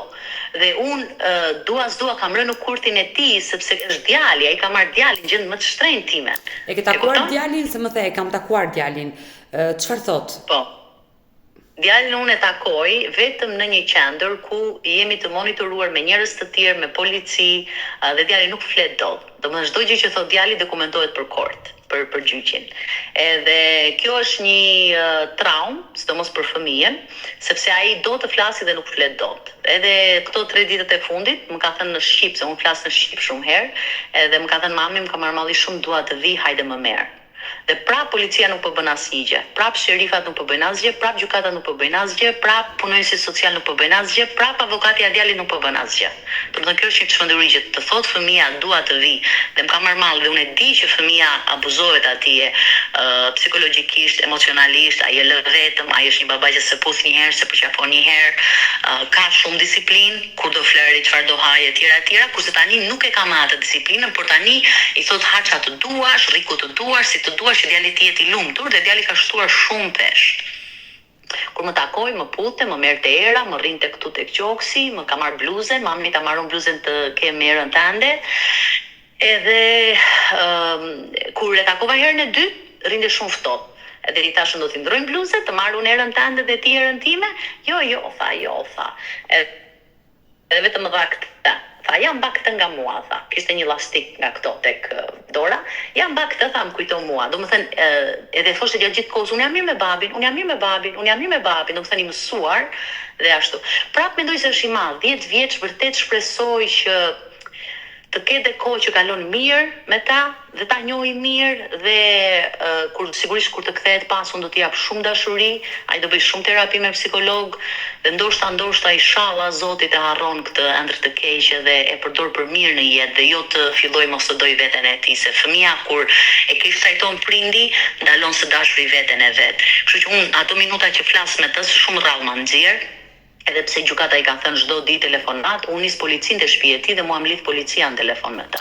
Dhe unë dua s'dua kam rënë në kurtin e tij, sepse është djali, ai ka marrë djalin gjën më të shtrenjtë time. E ke takuar djalin, se më the, e kam takuar djalin. Çfarë thot? Po. Djalin unë e takoj vetëm në një qendër ku jemi të monitoruar me njerëz të tjerë, me polici, dhe djali nuk flet dot. Domethënë çdo gjë që thot djali dokumentohet për kort, për gjyqin. Edhe kjo është një traumë, sidomos për fëmijën, sepse ai do të flasi dhe nuk flet dot. Edhe këto 3 ditët e fundit më ka thënë në shqip, se unë flas në shqip shumë herë, edhe më ka thënë mami, më ka marrë malli shumë, dua të vi, hajde më merr. Dhe prap policia nuk po bën asnjë gjë, prap sherifat nuk po bëjnë asgjë, prap gjykata nuk po bëjnë asgjë, prap punonjësit social nuk po bëjnë asgjë, prap avokati i djalit nuk po bën asgjë. Domethënë kjo është një çmenduri që të thot fëmia dua të vi, dhe më ka marrë mall dhe unë e di që fëmia abuzohet atje psikologjikisht, emocionalisht, ai e lë vetëm, ai është një baba që se puth një herë, se përqafon një herë, ka shumë disiplinë, ku do flëri, çfarë do hajë etj, kurse tani nuk e ka më atë disiplinën, por tani i thot ha çfarë të duash, rri ku të duash, si të duash që djali të jetë i lumtur, dhe djali ka shtuar shumë peshë. Kur më takoj, më pute, më merr te era, më rrinte këtu tek qoksi, më ka marr bluzën, mami ta marron bluzën të ke merën tande. Edhe kur e takova herën e dytë, rrinte shumë ftohtë. Edhe i tashën do t'i ndrojnë bluzën, të marrun erën tande dhe ti erën time. Jo, tha. Edhe vetëm më dha këtë. Tha, jam ba këtë nga mua, tha. Kishte një lastik nga këto tek dora. Jam ba këtë, tha, më kujto mua. Do më thënë, edhe thoshte gjatë gjithë kohës, unë jam mirë me babin, unë jam mirë me babin, unë jam mirë me babin. Do më thënë, i mësuar dhe ashtu. Prap mendoj se është i madh, 10 vjeç vërtet shpresoj që të ketë kohë që kalon mirë me ta dhe ta njohë mirë dhe sigurisht kur të kthehet pas unë do t'i jap shumë dashuri, ai do bëj shumë terapi me psikolog dhe ndoshta inshallah Zoti të harron këtë ëndër të keqe dhe e përdor për mirë në jetë dhe jo të filloj mos të doj veten e tij, se fëmia kur e ke shtajton prindi ndalon së dashuri veten e vet. Kështu që unë ato minuta që flas me të shumë rrallë ma nxjerr. Edhe pse gjykata i ka thënë çdo ditë telefonat, unë nis policinë te shtëpia e tij dhe mua mlidh policia në telefon me ta.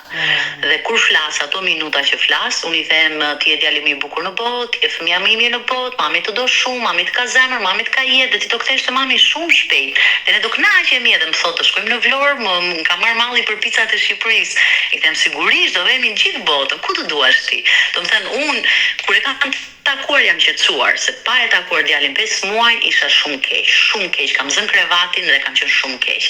Dhe kur flas ato minuta që flas, unë i them ti je djali më i bukur në botë, ti je fëmia më i mirë në botë, mami të do shumë, mami të ka zemër, mami të ka jetë, dhe ti do kthesh te mami shumë shpejt. Dhe ne do kënaqemi edhe më thotë të shkojmë në Vlorë, më ka marr malli për picat e Shqipërisë. I them sigurisht do vemi në gjithë botën, ku të duash ti. Do të thënë unë kur e kam takuar jam qetësuar, se pa e takuar djalin 5 muaj isha shumë keq, kam zënë krevatin dhe kam qenë shumë keq.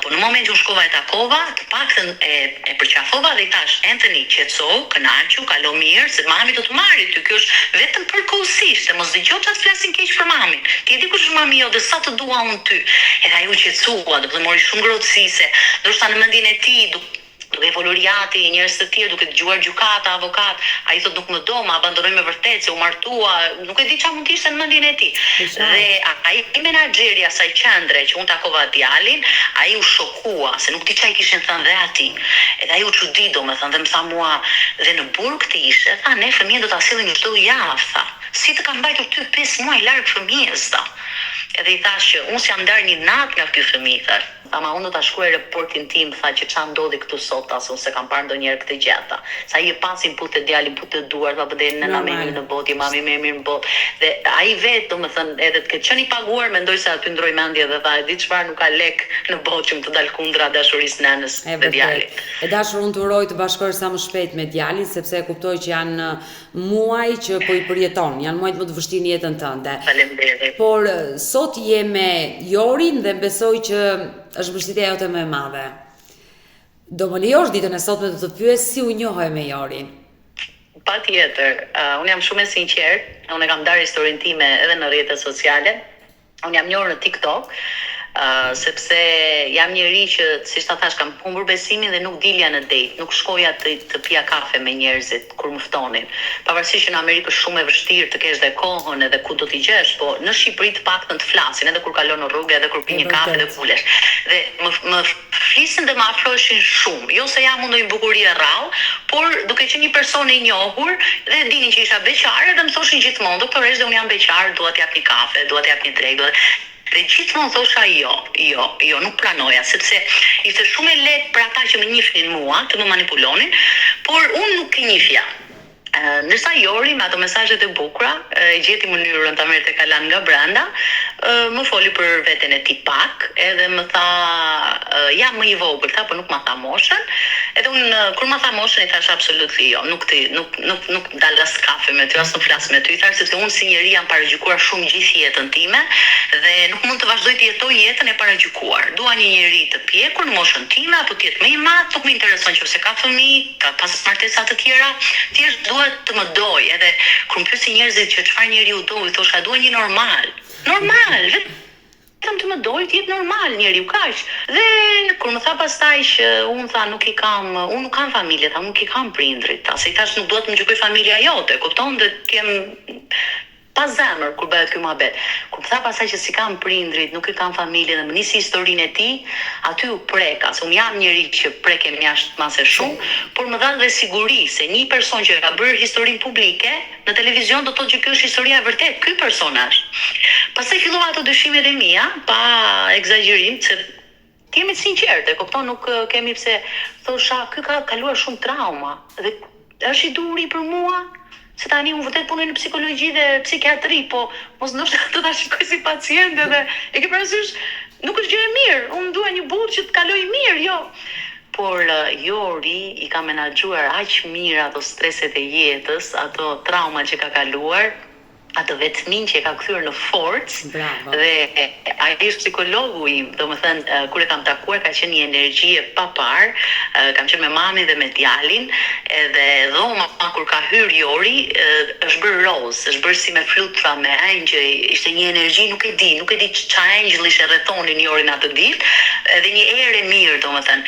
Po në momentin që shkova e takova, të paktën e përqafova dhe i thash, Anthony, qetëso, kënaqu, kalo mirë, se mami do të marri ty, kjo është vetëm përkohësisht, mos dëgjoj çfarë flasin keq për mamin. Ti e di kush është mami jote, sa të dua unë ty. Edhe ai u qetësua, do të mori shumë ngrohtësi se ndoshta në mendjen e tij duke evoluariati, njerëz të tjerë duke dëgjuar gjykata, avokat, ai thotë nuk më do, më abandonoi me vërtetë se u martua, nuk e di çfarë mund të ishte në mendjen e tij. Dhe ai menaxheri i asaj qendre që unë takova djalin, ai u shokua se nuk di çfarë kishin thënë dhe atij. Edhe ai u çudi domethënë dhe më tha mua, dhe në burg të ishe, tha ne fëmijën do ta sillim çdo javë, tha. Si të kam mbajtur ty 5 muaj larg fëmijës, tha. Edhe i thash që unë s'jam ndar një natë nga ky fëmijë, thash. Ama unë do ta shkruaj raportin tim, tha që çfarë ndodhi këtu sot, as unë se kam parë ndonjëherë këtë gjë. Sa i pasin putë djalin, putë duar, tha po dhe nëna më mirë në botë, mami më mirë në botë. Dhe ai vetë domethënë edhe të ketë qenë i paguar, mendoj se aty ndroi mendje dhe tha, e di çfarë nuk ka lek në botë që më të dal kundra dashurisë nënës dhe djalit. E dashur unë të uroj të bashkohesh sa më shpejt me djalin, sepse e kuptoj që janë muaj që po i përjeton, janë muajt më të vështirë në jetën tënde. Faleminderit. Por sot je me Jorin dhe besoj që është mbështetja jote më e madhe. Do më lejosh ditën e sotme të të pyes si u njohe me Jorin? Patjetër, unë jam shumë e sinqert, unë e kam darë historinë time edhe në rrjetet sociale. Unë jam njohur në TikTok, sepse jam njeri që, siç ta thash, kam humbur besimin dhe nuk dilja në date, nuk shkoja të pija kafe me njerëzit kur më ftonin. Pavarësisht që në Amerikë është shumë e vështirë të kesh dhe kohën edhe ku do t'i gjesh, po në Shqipëri të paktën të flasin, edhe kur kalon në rrugë, edhe kur pi një kafe dhe pulesh. Dhe më flisin dhe më afroheshin shumë. Jo se jam ndonjë bukuri e rrallë, por duke qenë një person i njohur dhe dinin që isha beqare dhe më thoshin gjithmonë, doktoresh dhe unë jam beqar, dua t'jap një kafe, dua t'jap një drekë. Dhe gjithmonë thosha jo, nuk pranoja, sepse ishte shumë e lehtë për ata që më njihnin mua të më manipulonin, por unë nuk e njihja. Ndërsa Jori me ato mesazhet e bukura, gjeti mënyrën ta merrte kalan nga brenda, më foli për veten e tij pak, edhe më tha jam më i vogël, tha, po nuk ma tha moshën. Edhe unë kur ma tha moshën i thash absolutisht jo, nuk dal as kafe me ty, as nuk flas me ty, thash sepse unë si njeri jam paragjykuar shumë gjithë jetën time dhe nuk mund të vazhdoj të jetoj jetën e paragjykuar. Dua një njeri të pjekur në moshën time apo të jetë më i madh, nuk më intereson nëse ka fëmijë, ka pas martesa të tjera, thjesht dua të më doj. Edhe kur më pyesin njerëzit që çfarë njeriu do, i thosha dua një normal, vetëm të më doj, të jetë normal njeriu, kaq. Dhe kur më tha pastaj që unë nuk kam familje, tha, nuk i kam prindrit, tha, se i thash nuk duhet të më gjykoj familja jote, kupton, dhe të kem pa zemër kur bëhet ky muhabet. Kur më tha pastaj që si kam prindrit, nuk i kam familje dhe më nisi historinë e tij, aty u preka, se unë jam njeri që prekem jashtë mase shumë, por më dha dhe siguri se një person që ka bërë historinë publike në televizion do të thotë që kjo është historia e vërtetë, ky person është. Pastaj fillova ato dyshimet e mia, pa egzagerim, se të jemi të sinqertë, kupton, nuk kemi pse thosha ky ka kaluar shumë trauma dhe është i duri për mua. Se tani unë vërtet punoj në psikologji dhe psikiatri, po mos ndoshta do ta shikoj si paciente dhe e ke parasysh, nuk është gjë e mirë. Unë dua një burr që të kaloj mirë, jo. Por Jori i ka menaxhuar aq mirë ato streset e jetës, ato trauma që ka kaluar, atë vetmin që e ka kthyer në forcë. Bravo. Dhe ai është psikologu im, domethënë kur e kam takuar ka qenë një energji e papar, kam qenë me mamin dhe me djalin, edhe dhoma kur ka hyrë Jori është bërë rozë, është bërë si me flutura, me angjëj, ishte një energji, nuk e di ç'a angjëll ishte rrethonin Jorin atë ditë, edhe një erë e mirë domethënë.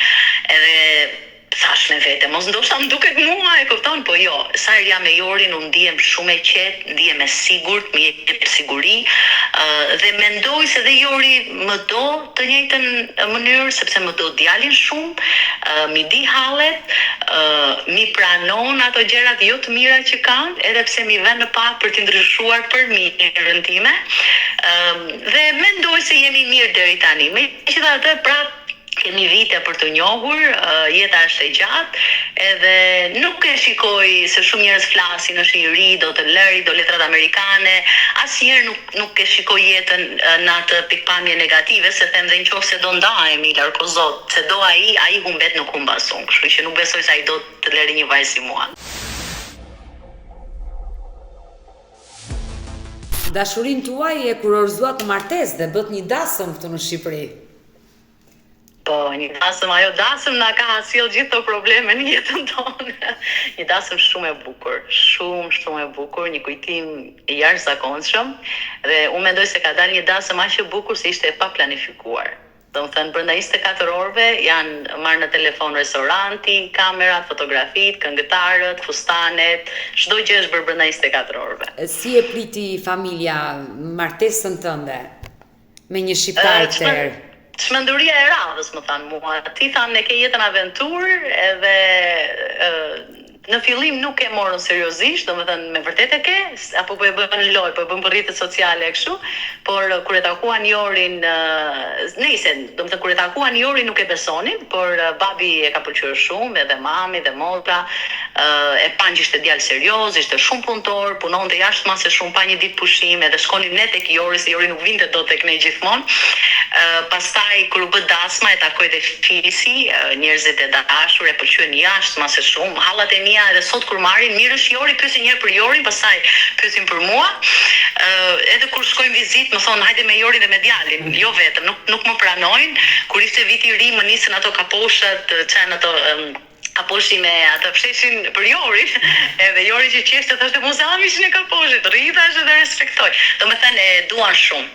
Edhe thash me vete, mos ndoshta më duket mua, e kupton, po jo, sa herë jam me Jorin, unë ndihem shumë e qetë, ndihem e sigurt, më jep siguri, dhe mendoj se dhe Jori më do të njëjtën mënyrë, sepse më do djalin shumë, mi di hallet, mi pranon ato gjërat jo të mira që kanë, edhe pse mi vën në pa për të ndryshuar për mirën time, dhe mendoj se jemi mirë deri tani. Megjithatë, prap kemi vite për të njohur, jeta është e gjatë, edhe nuk e shikoj se shumë njerëz flasin, është i ri, do të lëri, do letrat amerikane, asnjëherë nuk e shikoj jetën në atë pikpamje negative, se them dhe nëse do ndahemi larg Zot, se do ai humbet nuk humbas unë, kështu që nuk besoj se ai do të lëri një vajzë si mua. Dashurinë tuaj e kurorzuat në martesë dhe bët një dasëm këtu në Shqipëri. Po, një dasëm, ajo dasëm na ka sjell gjithë këto probleme në jetën tonë. Një dasëm shumë e bukur, shumë e bukur, një kujtim i jashtëzakonshëm, dhe unë mendoj se ka dalë një dasëm aq e bukur se ishte e paplanifikuar. Domethënë brenda 24 orëve janë marrë në telefon restoranti, kamerat, fotografit, këngëtarët, fustanet, çdo gjë është bërë brenda 24 orëve. Si e priti familja martesën tënde me një shqiptar tërë? Çmenduria e radhës, më thanë mua. Ti thanë ne ke jetën aventurë, edhe në fillim nuk e morën seriozisht, domethënë me vërtet e ke, apo po e bën loj, po e bën për rrjetet sociale e kështu, por kur e takuan Jorin, nëse, domethënë kur e takuan Jorin nuk e besonin, por babi e ka pëlqyer shumë, edhe mami dhe motra, e pan që ishte djalë serioz, ishte shumë punëtor, punonte jashtëmase shumë, pa një ditë pushim, edhe shkonim ne tek Jori, se Jori nuk vinte dot tek ne gjithmonë. Pastaj kur u bë dasma e takoi dhe fisi, njerëzit e dashur, e pëlqyen jashtëmase shumë, hallat e mia edhe sot kur marrin mirë është Jori, pyesin një herë për Jorin, pastaj pyesin për mua. Edhe kur shkojmë vizitë, më thonë hajde me Jorin dhe me djalin, jo vetëm, nuk më pranojnë. Kur ishte viti i ri, më nisën ato kaposhat, çan ato kaposhi me atë fsheshin për Jorin, edhe Jori që qeshte thoshte mos e hamishin e kaposhit, rritash edhe respektoj. Domethënë e duan shumë,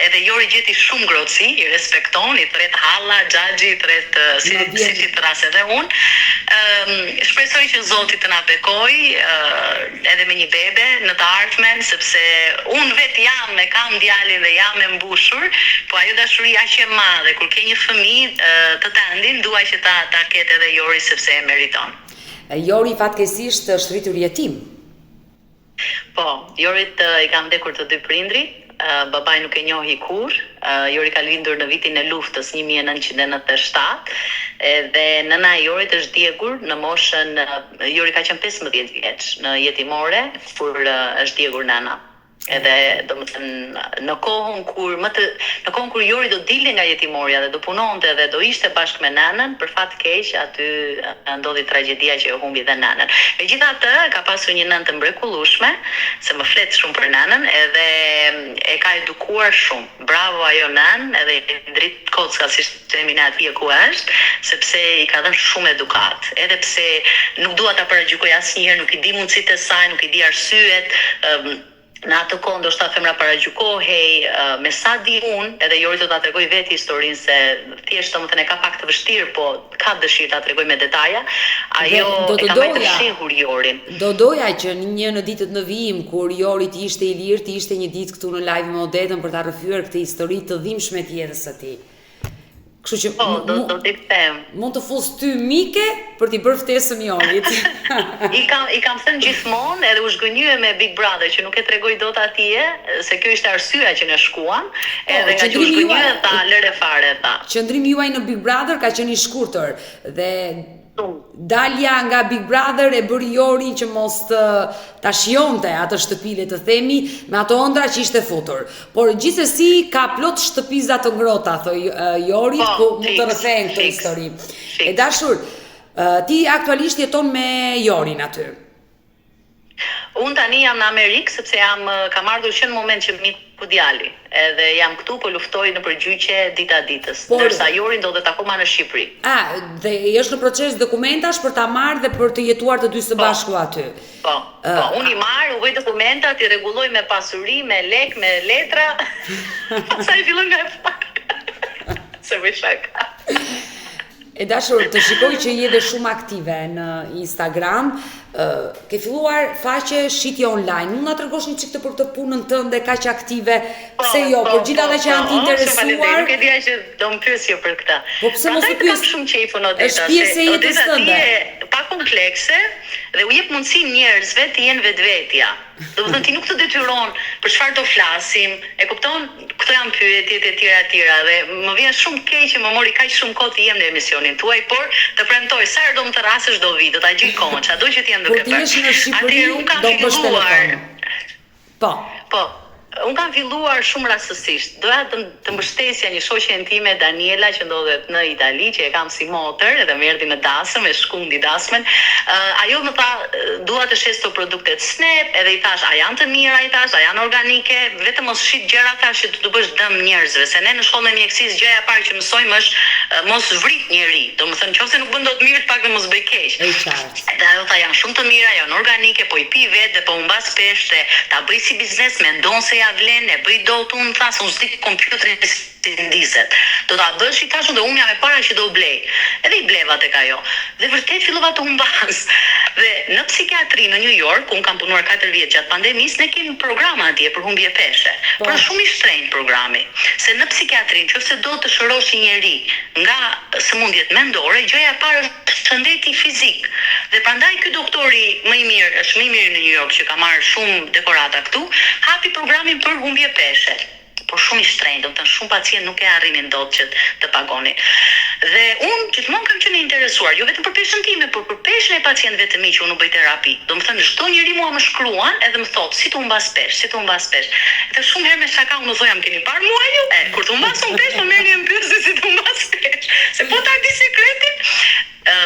edhe Jori gjeti shumë ngrohtësi, i respekton, i tret halla, xhaxhi, i tret si ti tras edhe unë. Shpresoj që Zoti të na bekoj edhe me një bebe në të ardhmen, sepse unë vetë kam djalin dhe jam e mbushur, po ajo dashuri aq e madhe kur ke një fëmijë të tandin, dua që ta ketë edhe Jori sepse e meriton. Jori fatkeqësisht është rritur jetim. Po, Jorit i kam vdekur të dy prindrit. Babai nuk e njohi kur. Jori ka lindur në vitin e luftës 1997, dhe nëna e Jorit është djegur në moshën, Jori ka qenë 15 vjeç në jetimore kur është djegur nëna. Edhe domethënë në kohën kur Jori do dilë nga jetimorja dhe do punonte dhe do ishte bashkë me nënën, për fat keq aty ndodhi tragjedia që e humbi dhe nënën. Megjithatë ka pasur një nënë të mrekullueshme, se më flet shumë për nënën, edhe e ka edukuar shumë. Bravo ajo nën, edhe drejt kocka si themi ne atje ku është, sepse i ka dhënë shumë edukat. Edhe pse nuk dua ta paragjykoj asnjëherë, nuk i di mundësitë e saj, nuk i di arsyet. Në atë kohë ndoshta femra paragjykohej, me sa di unë, edhe Jori do ta tregoj vetë historinë se thjesht domethënë ka pak të vështirë, po ka dëshirë ta tregoj me detaja. Ajo e ka bërë të shehur Jorin. Do doja që një në ditët në vijim kur Jori të ishte i lirë, të ishte një ditë këtu në live me Odetën për ta rrëfyer këtë histori të dhimbshme të jetës së tij. Kështu që do t'i them. Mund të fus ty mike për t'i bërë ftesën Jorit. I kam thënë gjithmonë, edhe u zgënjye me Big Brother që nuk e tregoj dot atje, se kjo ishte arsyeja që ne shkuam, edhe nga që u zgënjye tha lëre fare tha. Qëndrimi juaj në Big Brother ka qenë i shkurtër dhe dalja nga Big Brother e bëri Jorin që mos ta shijonte atë shtëpi, le të themi, me ato ëndra që ishte futur. Por gjithsesi ka plot shtëpiza të ngrohta, thoi Jori, ku mund të rrethehen këtë histori. E dashur, ti aktualisht jeton me Jorin aty. Unë tani jam në Amerikë sepse kam ardhur që në moment që miku djali, edhe jam këtu po luftoj në përgjyqje dita ditës, ndërsa Jori ndodhet akoma në Shqipëri. Dhe është në proces dokumentash për ta marrë dhe për të jetuar të dy së bashku aty. Po, unë i marr, u vëj dokumentat, i rregulloj me pasuri, me lek, me letra. Pastaj fillon nga e pak. Se bëj shaka. E dashur, të shikoj që je dhe shumë aktive në Instagram, ke filluar faqe shitje online. Mund na tregosh një çik për të punën tënde kaq aktive? Pse jo? Për gjithë ata që janë të interesuar. Nuk e dija që do më pyesje për këtë. Po pse mos e pyes? Shumë qejfun Odeta. Është pjesë e jetës tënde. Pa komplekse dhe u jep mundësi njerëzve të jenë vetvetja. Do të thënë ti nuk të detyron për çfarë do flasim, e kupton? Këto janë pyetjet e tjera dhe më vjen shumë keq që më mori kaq shumë kohë të jem në emisionin tuaj, por të premtoj sa herë do më të rrasesh do vi, do ta gjej kohën, çado që të jem duke parë. Kur ti jesh në Shqipëri, do të bësh telefon. Po. Unë kam filluar shumë rastësisht. Doja të mbështesja një shoqen time, Daniela, që ndodhet në Itali, që e kam si motër, edhe më erdhi në dasëm, me shkundi dasmën. Ajo më tha, dua të shes të produktet Snap, edhe i thash, a janë të mira, i thash, a janë organike, vetëm mos shit gjëra thash që të bësh dëm njerëzve, se ne në shkollën e mjekësisë gjëja e parë që mësojmë është mos vrit njeri. Domethënë, nëse nuk bën dot mirë, pak të mos bëj keq. Dhe ajo tha, janë shumë të mira, janë organike, po i pi vetë dhe po humbas peshë, ta bëj si biznes, mendon se vlen e bëj dot unë thas unë stik kompjuterin si ndizet. Do ta bësh i thashun dhe unë jam e para që do blej. Edhe i bleva tek ajo. Dhe vërtet fillova të humbas. Dhe në psikiatri në New York, unë kam punuar 4 vjet gjatë pandemisë, ne kemi program atje për humbje peshe. Por është shumë i shtrenjtë programi. Se në psikiatri, nëse do të shërosh një njeri nga sëmundjet mendore, gjëja e parë është shëndeti fizik. Dhe prandaj ky doktori më i mirë, është më i miri në New York që ka marrë shumë dekorata këtu, hapi programin për humbje peshe. Por shumë i shtrenjtë, do të thënë shumë pacient nuk e arrinin dot që të pagonin. Dhe unë gjithmonë kam qenë interesuar, jo vetëm për peshën time, por për peshën e pacientëve të mi që unë bëj terapi. Do të thënë çdo njeri mua më shkruan edhe më thotë si të humbas peshë. Dhe shumë herë me shaka unë thoja, keni parë mua ju? Kur të humbas unë peshë, më merrni më pyet se si të humbas peshë. Se po ta di sekretin.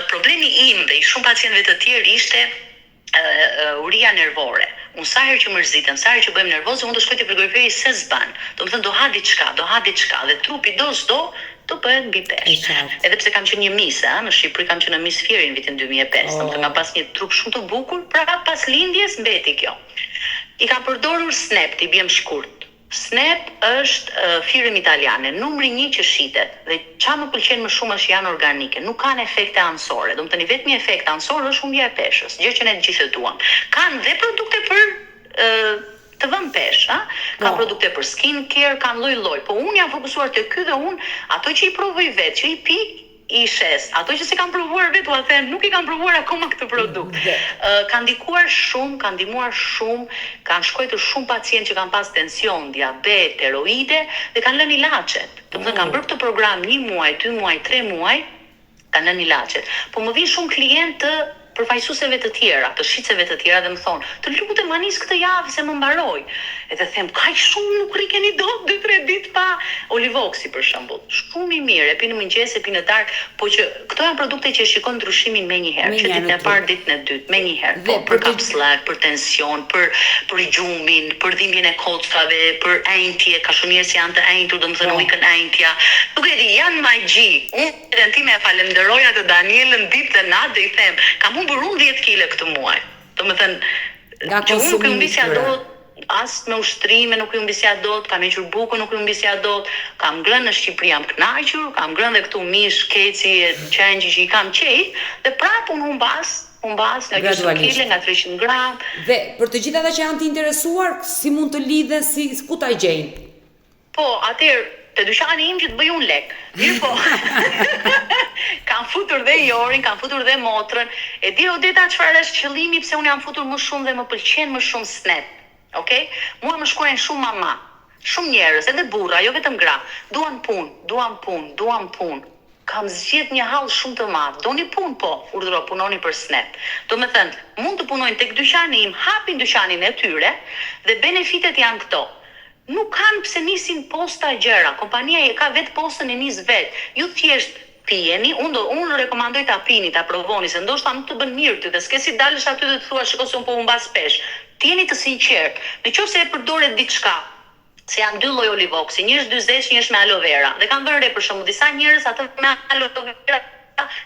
Problemi im dhe i shumë pacientëve të tjerë ishte uria nervore. Unë sa herë që mërzitem, sa herë që bëjmë nervoze, unë do shkoj te frigoriferi se s'ban. Do të thënë do ha diçka dhe trupi do bëhet mbi peshë. Edhe pse kam qenë një mis, në Shqipëri kam qenë në Miss Fieri në vitin 2005, domethënë kam pas një trup shumë të bukur, pra pas lindjes mbeti kjo. I kam përdorur Snap, ti bjem shkurt. Snap është firmë italiane, numri 1 që shitet. Dhe çfarë më pëlqen më shumë është janë organike, nuk kanë efekte anësore. Domethënë vetmi efekt anësor është humbja e peshës, gjë që ne të gjithë duam. Kanë dhe produkte për të vënë peshë, kanë produkte për skin care, kanë lloj-lloj. Po unë jam fokusuar te ky dhe unë ato që i provoj vetë, që i pi i shes. Ato që si kam provuar vetë, u them, nuk i kam provuar akoma këtë produkt. Kanë ndikuar shumë, kanë ndihmuar shumë, kanë shkruar shumë pacientë që kanë pas tension, diabet, tiroide dhe kanë lënë ilaçet. Do të thënë kanë bërë këtë program 1 muaj, 2 muaj, 3 muaj, kanë lënë ilaçet. Po më vin shumë klientë të përfaqësuesve të tjera, të shitësve të tjera dhe më thonë, të lutem anis këtë javë se më mbaroj. Edhe them, kaq shumë nuk rikeni dot 2-3 ditë pa Olivoxi për shembull. Shumë i mirë, e pi në mëngjes, e pi në darkë, po që këto janë produkte që shikon ndryshimin menjëherë, që ditën e parë, ditën e dytë, menjëherë, po për kapslak, për tension, për gjumin, për dhimbjen e kockave, për enjtje, ka shumë njerëz që janë të enjtur, domethënë u ikën enjtja. Nuk e di, janë magji. Unë time e falenderoj atë Danielën ditë dhe natë dhe i them, kam humbur 10 kg këtë muaj. Domethënë, që unë nuk humbisja dot, as me ushtrime nuk humbisja dot, kam hequr bukën nuk humbisja dot, kam ngrënë në Shqipëri jam kënaqur, kam ngrënë dhe këtu mish, keci, qenjë që i kam qejf, dhe prapë unë humbas nga 200 kg, nga 300 gram. Dhe për të gjithë ata që janë të interesuar, si mund të lidhen, ku ta gjejnë? Po, atëherë te dyqani im që të bëj unë lek. Mirë po. Kam futur dhe Jorin, kam futur dhe motrën. E di Odeta çfarë është qëllimi pse unë jam futur më shumë dhe më pëlqen më shumë Snap. Okej? Mua më shkruajnë shumë mama, shumë njerëz, edhe burra, jo vetëm gra. Duan punë. Kam zgjedh një hall shumë të madh. Doni punë po, urdhëro punoni për Snap. Domethënë, mund të punojnë tek dyqani im, hapin dyqanin e tyre dhe benefitet janë këto. Nuk kanë pse nisin posta gjëra. Kompania e ka vetë postën e nis vet. Ju thjesht pijeni, unë rekomandoj ta pini, ta provoni, se ndoshta nuk të bën mirë ty dhe s'ke si dalësh aty dhe të thuash shikoj se un po humbas peshë. Të jeni të sinqert. Nëse e përdoret diçka, se janë dy lloj olivoksi, një është 40, një është me aloe vera. Dhe kanë vënë re për shembull disa njerëz atë me aloe vera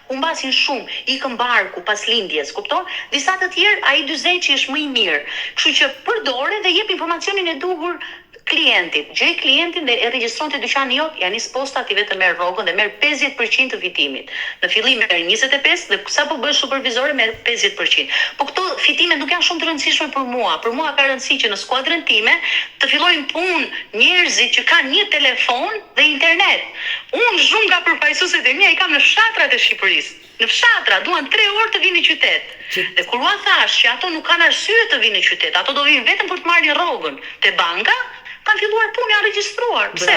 humbasin shumë, ikën barku pas lindjes, kupton? Disa të tjerë ai 40 është më i mirë. Kështu që përdore dhe jep informacionin e duhur klientit. Gjej klientin dhe e regjistron te dyqani jot, ja nis posta ti vetëm merr rrogën dhe merr 50% të fitimit. Në fillim merr 25 dhe sapo bësh supervizore merr 50%. Po këto fitime nuk janë shumë të rëndësishme për mua. Për mua ka rëndësi që në skuadrën time të fillojnë punë njerëzit që kanë një telefon dhe internet. Unë shumë nga përfaqësuesit e mi i kam në fshatrat e Shqipërisë. Në fshatra duan 3 orë të vinë në qytet. Dhe kur ua thash që ato nuk kanë arsye të vinë në qytet, ato do vinë vetëm për të marrë rrogën te banka, kanë filluar punë, janë regjistruar. Pse?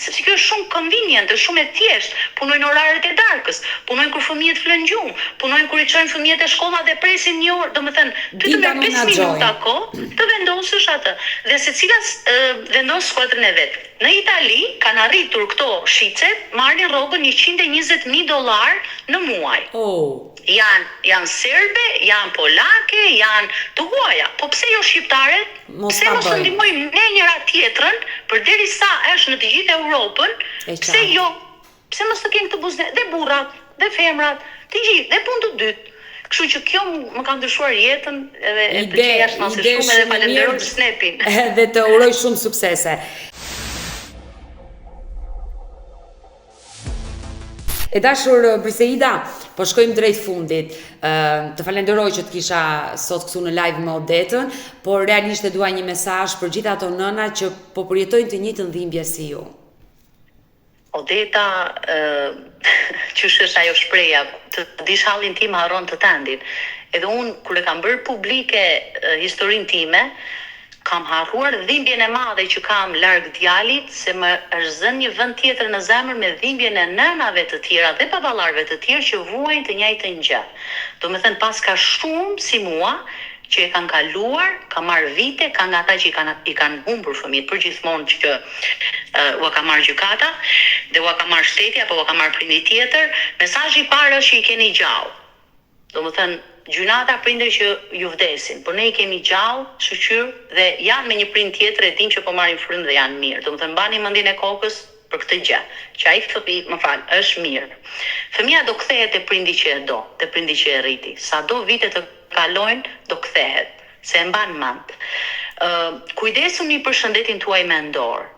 Sepse kjo është shumë convenient, është shumë e thjeshtë. Punojnë oraret e darkës, punojnë kur fëmijët flen gjumë, punojnë kur i çojnë fëmijët e shkolla dhe presin një orë, domethënë ty të merr 5 minuta kohë të vendosësh atë. Dhe secila vendos skuadrën e vet. Në Itali kanë arritur këto shicet, marrin rrogën $120,000 në muaj. Janë serbe, janë polake, janë të huaja. Po pse jo shqiptarët? Pse mos ndihmojmë ne njëra tjetrën përderisa është në të gjithë Europën? Pse jo? Pse mos të kenë këtë buzë dhe burrat, dhe femrat, të gjithë, dhe punë të dytë. Kështu që kjo më ka ndryshuar jetën edhe e pëlqej jashtëmase shumë edhe falenderoj Snapin. Dhe të uroj shumë suksese. E dashur Briseida, po shkojmë drejt fundit. Të falenderoj që të kisha sot këtu në live me Odetën, por realisht e dua një mesazh për gjithë ato nëna që po përjetojnë të njëjtën dhimbje si ju. Odeta, qysh është ajo shpreha, të dish hallin tim harron të tandin. Edhe unë kur e kam bërë publike historinë time, kam harruar dhimbjen e madhe që kam larg djalit, se më është zënë një vend tjetër në zemër me dhimbjen e nënave të tjera dhe baballarëve të tjerë që vuajnë të njëjtën gjë. Domethënë pas ka shumë si mua që e kanë kaluar, ka marrë vite, ka nga ata që i kanë humbur fëmijët përgjithmonë që ua ka marrë gjykata dhe ua ka marrë shteti apo ua ka marrë prindi tjetër. Mesazhi i parë është që i keni gjallë. Domethënë gjynata prindër që ju vdesin, por ne i kemi gjallë, shoqyr dhe janë me një prind tjetër e din që po marrin frymë dhe janë mirë. Domethënë mbani mendjen e kokës për këtë gjë, që ai fëmijë, është mirë. Fëmia do kthehet te prindi që e do, te prindi që e rriti. Sado vite të kalojnë, do kthehet, se e mban mend. Kujdesuni për shëndetin tuaj mendor.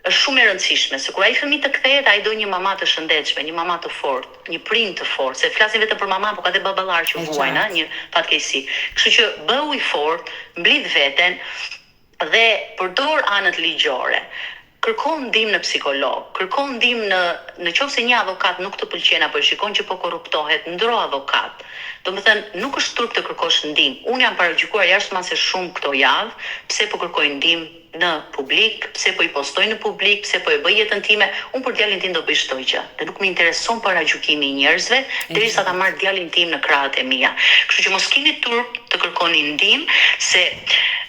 Është shumë e rëndësishme, se kur ai fëmijë të kthehet, ai do një mama të shëndetshme, një mama të fortë, një prind të fortë, se flasim vetëm për mama, por ka dhe baballar që vuajnë, një fatkeqësi. Kështu që bëhu i fortë, mbledh veten dhe përdor anët ligjore. Kërkon ndihmë në psikolog, kërkon ndihmë në qoftë se një avokat nuk të pëlqen apo shikon që po korruptohet, ndro avokat. Domethënë nuk është turp të kërkosh ndihmë. Unë jam paragjykuar jashtëmase shumë këto javë, pse po kërkoj ndihmë në publik, pse po i postoj në publik, pse po e bëj jetën time, unë për djalin tim do bëj çdo gjë. Dhe nuk më intereson paragjykimi i njerëzve, derisa ta marr djalin tim në krahët e mia. Kështu që mos keni turp të kërkoni ndihmë, se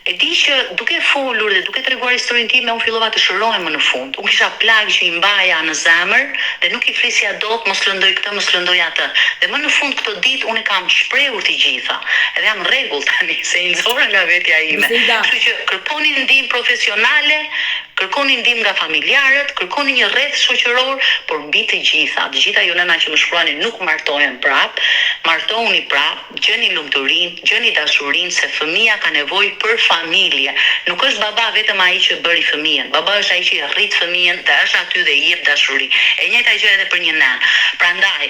e di që duke folur dhe duke treguar historinë time, unë fillova të shërohem më në fund. Unë kisha plagë që i mbaja në zemër dhe nuk i flisja dot, mos lëndoj këtë, mos lëndoj atë. Dhe më në fund këtë ditë unë kam shprehur të gjitha. Edhe jam rregull tani, se i nxorra nga vetja ime. Kështu që kërkoni ndihmë profesionale, kërkoni ndihmë nga familjarët, kërkoni një rreth shoqëror, por mbi të gjitha ju nëna që më shkruani nuk martohen prap, martohuni prap, gjeni lumturinë, gjeni dashurinë, se fëmia ka nevojë për familje. Nuk është baba vetëm ai që bëri fëmijën. Baba është ai që i rrit fëmijën, dhe është aty dhe i jep dashuri. E njëjta gjë edhe për një nën. Prandaj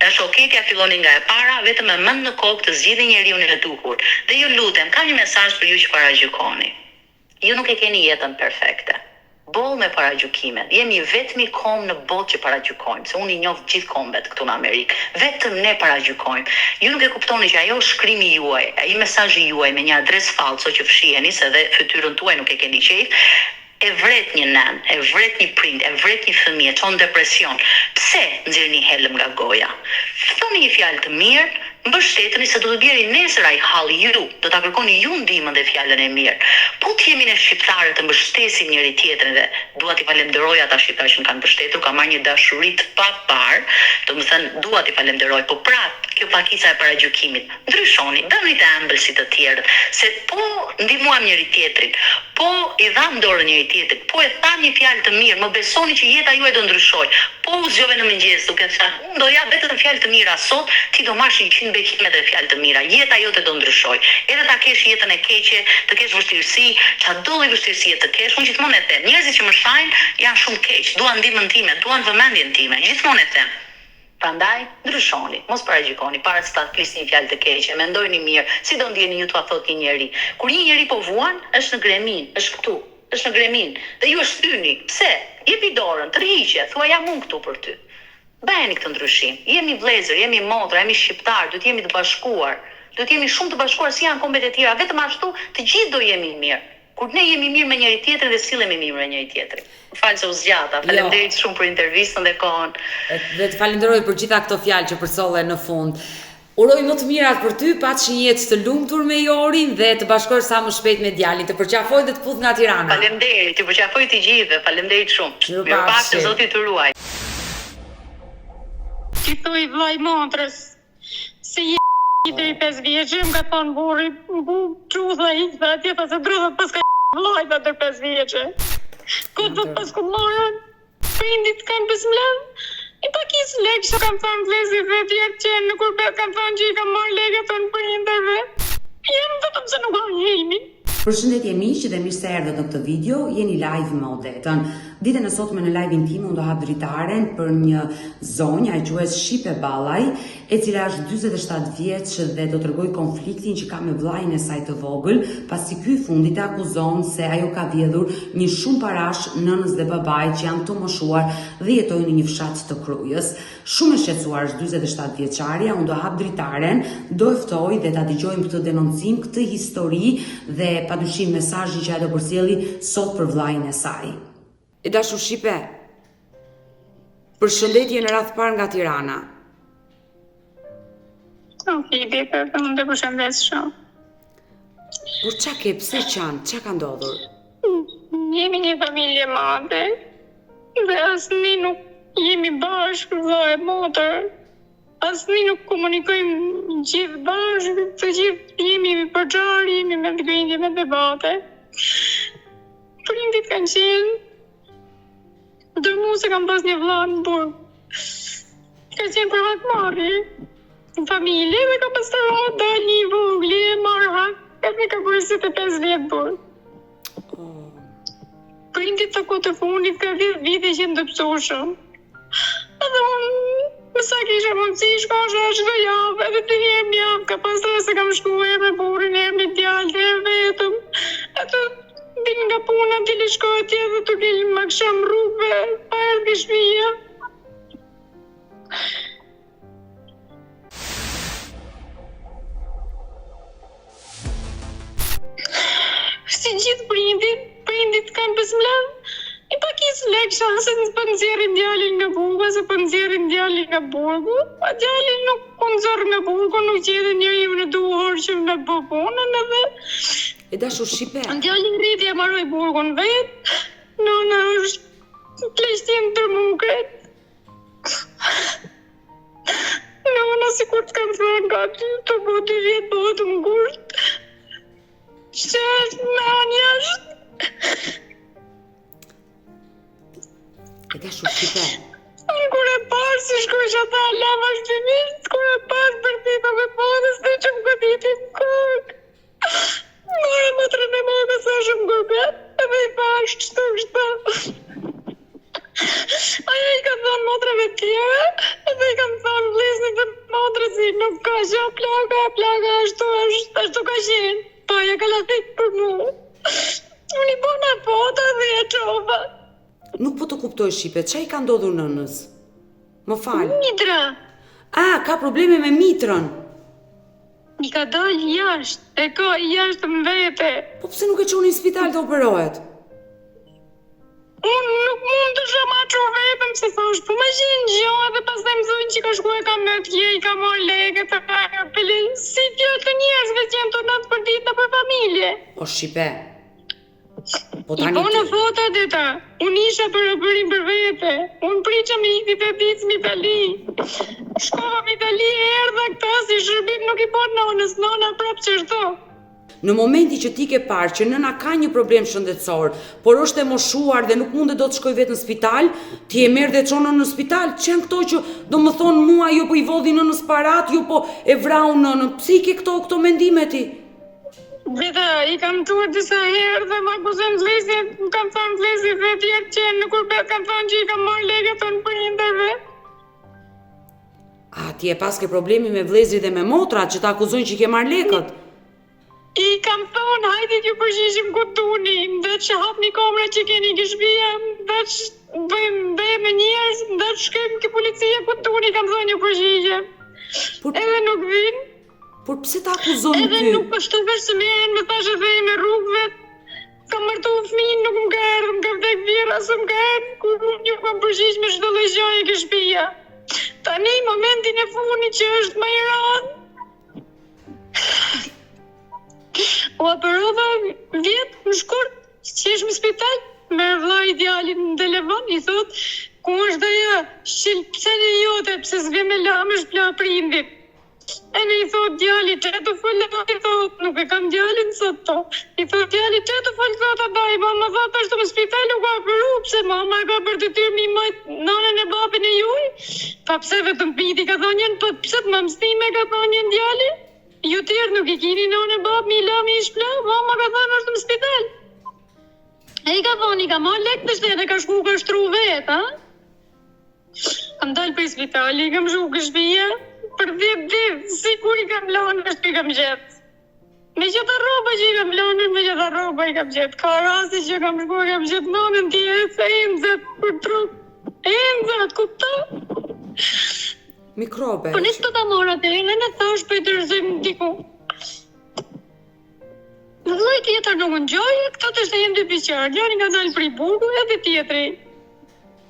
është okay t'ja filloni nga e para, vetëm me mend në kokë të zgjidhni njeriu e duhur. Dhe ju lutem, kam një mesazh për ju që paragjykoni. Ju nuk e keni jetën perfekte. Boll me paragjykimet. Jemi vetmi kom në botë që paragjykojmë, se unë i njoh gjithë kombet këtu në Amerikë. Vetëm ne paragjykojmë. Ju nuk e kuptoni që ajo shkrimi juaj, ai mesazhi juaj me një adresë fallco që fshiheni, se dhe fytyrën tuaj nuk e keni qejf, e vret një nën, e vret një prind, e vret një fëmijë, çon depresion. Pse nxjerrni helm nga goja? Thoni një fjalë të mirë, mbështeteni se do të bjeri nesër ai halli ju, do ta kërkoni ju ndihmën dhe fjalën e mirë. Po të jemi ne shqiptarë të mbështesim njëri tjetrin dhe dua t'i falenderoj ata shqiptarë që më kanë mbështetur, kam marrë një dashuri të papar, domethënë dua t'i falenderoj, po prap kjo pakisa e paragjykimit. Ndryshoni, bëni të ëmbël si të tjerët, se po ndihmuam njëri tjetrin, po i dham dorën njëri tjetrit, po e tham një fjalë të mirë, më besoni që jeta juaj do ndryshojë. Po u zgjove në mëngjes duke thënë, unë do jap vetëm fjalë të mira sot, ti do marrësh 100 bekime dhe fjalë të mira. Jeta jote do ndryshojë. Edhe ta kesh jetën e keqe, të kesh vështirësi, çdo lloj vështirësie të kesh, unë gjithmonë e them, njerëzit që më shajnë janë shumë keq, duan ndihmën time, duan vëmendjen time, gjithmonë e them. Prandaj, ndryshoni, mos paragjykoni, para se ta flisni fjalë të keqe, mendojni mirë, si do ndjeni ju t'ua thotë një njeri. Kur një njeri po vuan, është në gremin, është këtu, është në gremin, dhe ju e shtyni. Pse? Jepi dorën, tërhiqje, thua jam unë këtu për ty. Bëheni këtë ndryshim. Jemi vëllezër, jemi motra, jemi shqiptar, duhet jemi të bashkuar. Duhet jemi shumë të bashkuar si janë kombet e tjera, vetëm ashtu të gjithë do jemi mirë. Kur ne jemi mirë me njëri tjetrin dhe sillemi mirë me njëri tjetrin. Falë se u zgjata. Faleminderit shumë për intervistën dhe kohën. Dhe të falenderoj për gjitha këto fjalë që përsolle në fund. Uroj më të mirat për ty, patsh një jetë të lumtur me Jorin dhe të bashkohesh sa më shpejt me djalin, të përqafoj dhe të puth nga Tirana. Faleminderit, ju përqafoj të gjithëve. Faleminderit shumë. Mirupafshim, Zoti të ruaj. Ti thoi vllai motrës se je i deri 5 vjeçë, më ka thonë burri, çuza i tha atje ta se drudha pas ka vllai ta deri 5 vjeçë. Kot do pas ku morën, prindit kanë besmlem, i pakis lekë që kanë thonë vlezit dhe tjerë që në kurbet kanë thonë që i kanë marrë lekë tonë prindërve. Jem vetëm se nuk kanë helmi. Përshëndetje miq dhe mirë se erdhët në këtë video, jeni live me Odetën. Ditën e sotme në live-in tim unë do hap dritaren për një zonjë, ai quhet Shipe Ballaj, e cila është 47 vjeç dhe do t'rregoj konfliktin që ka me vllajën e saj të vogël, pasi ky fundit e akuzon se ajo ka vjedhur një shumë parash nënës dhe babait që janë të moshuar dhe jetojnë në një fshat të Krujës. Shumë e shqetësuar është 47 vjeçaria, unë do hap dritaren, do e ftoj dhe ta dëgjojmë këtë denoncim, këtë histori dhe padyshim mesazhin që ajo do përcjelli sot për vllajën e saj. E dashur Shipe, përshëndetje në radh parë nga Tirana. Unë të përshëndes shumë. Por qa ke, pse qanë, qa ka ndodhur? Jemi një familje madhe dhe asni nuk jemi bashkë dhe e motër. Asni nuk komunikojmë gjithë bashkë, të gjithë jemi përgjarë, jemi me të grindje, me debate. Prindit kanë qenë, dërmu se kam pas një vlla në burg. Ka qenë për hakmarrje në familje dhe ka pas të dalë një vogli e marrë hak edhe ka bërë 25 vjetë burg. Prindit të kohë të fundit ka 10 vite që në dëpsushëm. Edhe unë mësa kisha mundësi shkosha çdo javë, edhe të jem një javë, ka pas të se kam shkuar me burrin e me djalë dhe vetëm. Atë din nga puna, dili shkoj atje dhe të gjelë më kësham rrugëve, pa erdhi shtëpia. Si gjithë prindit kanë besmlem, i pakis lekë shanse në për nëzjerin djalin nga burgu, se për nëzjerin djalin nga burgu, a djalin nuk konzor nga burgu, nuk qede njëri në duhur që me bëpunën edhe. E dashur Shipe. Djalin rriti e marroj burgun vetë, nëna është pleqtin tërmukret. Nëna si kur të kanë thënë ka të bo 2 vjetë bëhet më gurt. Që është me anjashtë. E dashur Shipe. Kur e parë si shkoj që ata lava shtimisht, kur e parë për tita me podës të që më goditi më kokë. Mërë më të rëme më sa shumë gërgat, edhe i pashtë qëto. Aja i ka thënë motrave tjera, edhe i kam thënë vlesnit dhe motrë si nuk ka që plaga, ashtu ka qenë. Pa, ja ka latit për mu. Unë i bona foto dhe e qova. Nuk po të kuptoj Shipe, qa i ka ndodhur nënës? Më falë. Mitra. Ka probleme me mitrën. I ka dalë jashtë, e ka jashtë më vete. Po pse nuk e çoni në spital të operohet? Unë nuk nuk mund të shamaqo vetëm se thash, po më gjenë gjë edhe pastaj më thonë që ka shkuar ka më të i ka marrë lekë të pele si fjalë të njerëzve që janë tonat për ditë për familje. O shqipe. Po I po në foto dita, unë isha për për vete, unë priqa me i të ditë në Itali. Shkova në Itali e erdha këta si shërbim nuk i po nonës, nona prapë qërto. Në momenti që ti ke parë që nëna ka një problem shëndetësor, por është e moshuar dhe nuk mundet do të shkoj vetë në spital, ti e merr dhe çon në spital, që janë këto që do më thonë mua jo po i vodhi nënës parat, jo po e vrau nënën, pse i ke këto mendime ti? Veta, i kam tuar disa herë dhe ma kusem vlezje, më kam thënë vlezje dhe tjerë që në kurbet kam thënë që i kam marrë lekë të në prindërve. A, ti e pas ke problemi me vlezri dhe me motrat që ta akuzojnë që i ke marrë lekët? I kam thonë, hajde t'ju përgjishim ku duni, dhe që hap një komra që keni kishbija, dhe që bëjmë me njerës, dhe që shkojmë ke policia ku duni, kam thonë një përgjishje. Edhe nuk vinë. Por pse ta akuzojnë ty? Edhe nuk pështu vesh së merën, më thashe dhe me rrugëve, kam mërtu fëmijën, nuk më ka erdhë, më ka vdek vjera, së më ka erdhë, ku një kam përgjish me çdo lloj gjaje ke shtëpia. Tani momentin e funit që është më i rënd. U apërova vjetë në shkurt, që është në spital, me vllai i djalit në telefon, i thot, ku është dhe ja, shqilpësene jote, pse s've me lamë është pla prindit. E në i thot djali që të full i thot, nuk e kam djalin sot to. I thot djali që të full thot adaj, mama thot është më spital u ka përru, pse mama ka për të tyrë mi majtë nanën e babin e juj. Pa pse vetëm piti ka thonjen, pa pse të mamstime ka thonjen djali. Ju tjerë nuk i kini nanën e bab, mi lami i shpla, mama ka thonë është më spital. E i ka thonë, i ka marrë lekë të shtetë, ka shku ka shtru vetë, ha? Kam dalë për spitali, i kam shku këshpia. Për 10 ditë, si kur i kam lanë, është i kam gjetë. Me gjitha roba që i kam lanë, me gjitha roba i kam gjetë. Ka rasti që kam shkuar, kam gjetë nënën tjetë, e emzët për trup. E emzët, kupta? Mikrobe. Po nisë të ta mora të e, në thash për i të rëzim në diku. Në dhoj tjetër nuk në gjojë, këto të shte jenë dy piqarë, janë nga dalë për i burgu edhe tjetëri.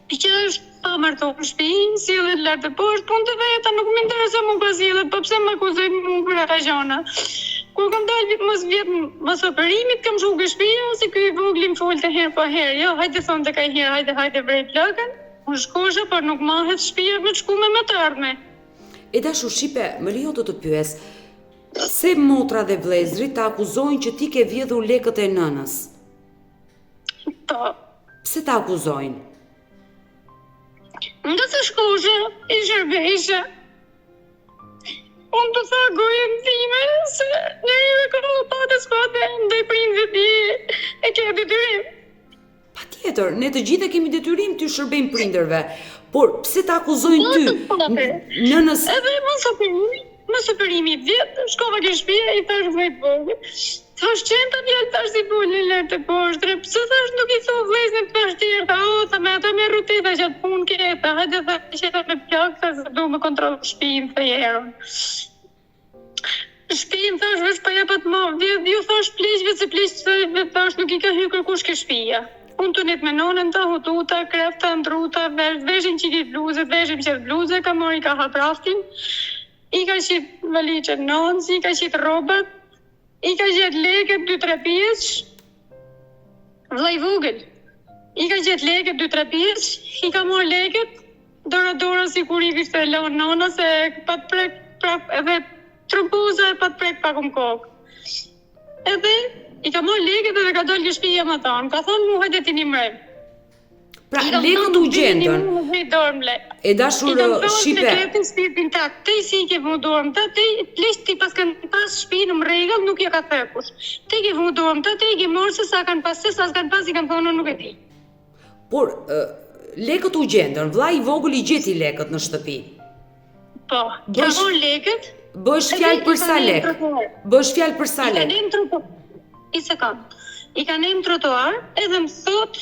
Që është pa martohë në shpinë, si edhe të lartë të poshtë, punë të veta, nuk më interesë mu pas jelet, po pse më akuzojnë mu për ata gjona. Kur kam dalë mos operimit, kam shku ke shpia, si këj voglim folë të herë pa herë, jo, hajde thonë të kaj herë, hajde vrejt plakën, unë shkosha, por nuk mahet shpia me të shku me të ardhme. E dashu Shqipe, më lejo të pyes, se motra dhe vlezri ta akuzojnë që ti ke vjedhur lekët e nënës? Po. Pse ta akuzojnë? Nga se shkosha, i shërbejsha. Unë të tha gojën time, se njërive ka patës pate, ndaj prindve ti e ke detyrim. Pa tjetër, ne të gjithë kemi detyrim të shërbejmë prindërve, por pse ta akuzojnë ty? Nënës... Edhe mos operimi vjetë, shkova ke shpia, i thash vëjt vogë. Thash qenë të vjetë, thash si bolë në lërë të poshtre, pëse thash nuk i thot vlezën të thash tjerë, tha me ato me rutita që atë punë keta, hajde thash që me plak, thash du me kontrolë shpinë të jerën. Shpinë thash vesh pa jepat ma, ju thash pleqve se pleqve thash nuk i ka hyrë kërkush ke shpia. Unë të net me nonën ta, hututa, krefta, ndruta, veshin që i bluze, veshin që bluze, ka mori ka hapraftin, i ka qit valiqet nonës, i ka qit robat, i ka gjetë leket 2-3 pjesë, vllai vogël. I ka gjetë leket 2-3 pjesë, i ka marrë leket, dora si kur i kishte lënë nona se pat prek prap edhe trumpuza e pat prek pak kokë. Edhe i ka marrë leket edhe ka dalë ke shtëpia më tanë, ka thonë mu hajde ti nimrem. Pra lekët u gjendën. E dashur Shqipe. I kam thënë ta, te si ke vënë dorën ta, te pleq ti pas kanë pas shtëpinë në rregull, nuk ja ka thënë kush. Te ke vënë dorën ta, te i ke marrë se sa kanë pas, se sa s'kan pas, i kanë thonë nuk e di. Por lekët u gjendën, vllai i vogël i gjeti lekët në shtëpi. Po, ka marrë lekët. Bësh fjalë për sa lek? Bësh fjalë për sa lek? I sekond. I ka nejmë trotuar, edhe më thot,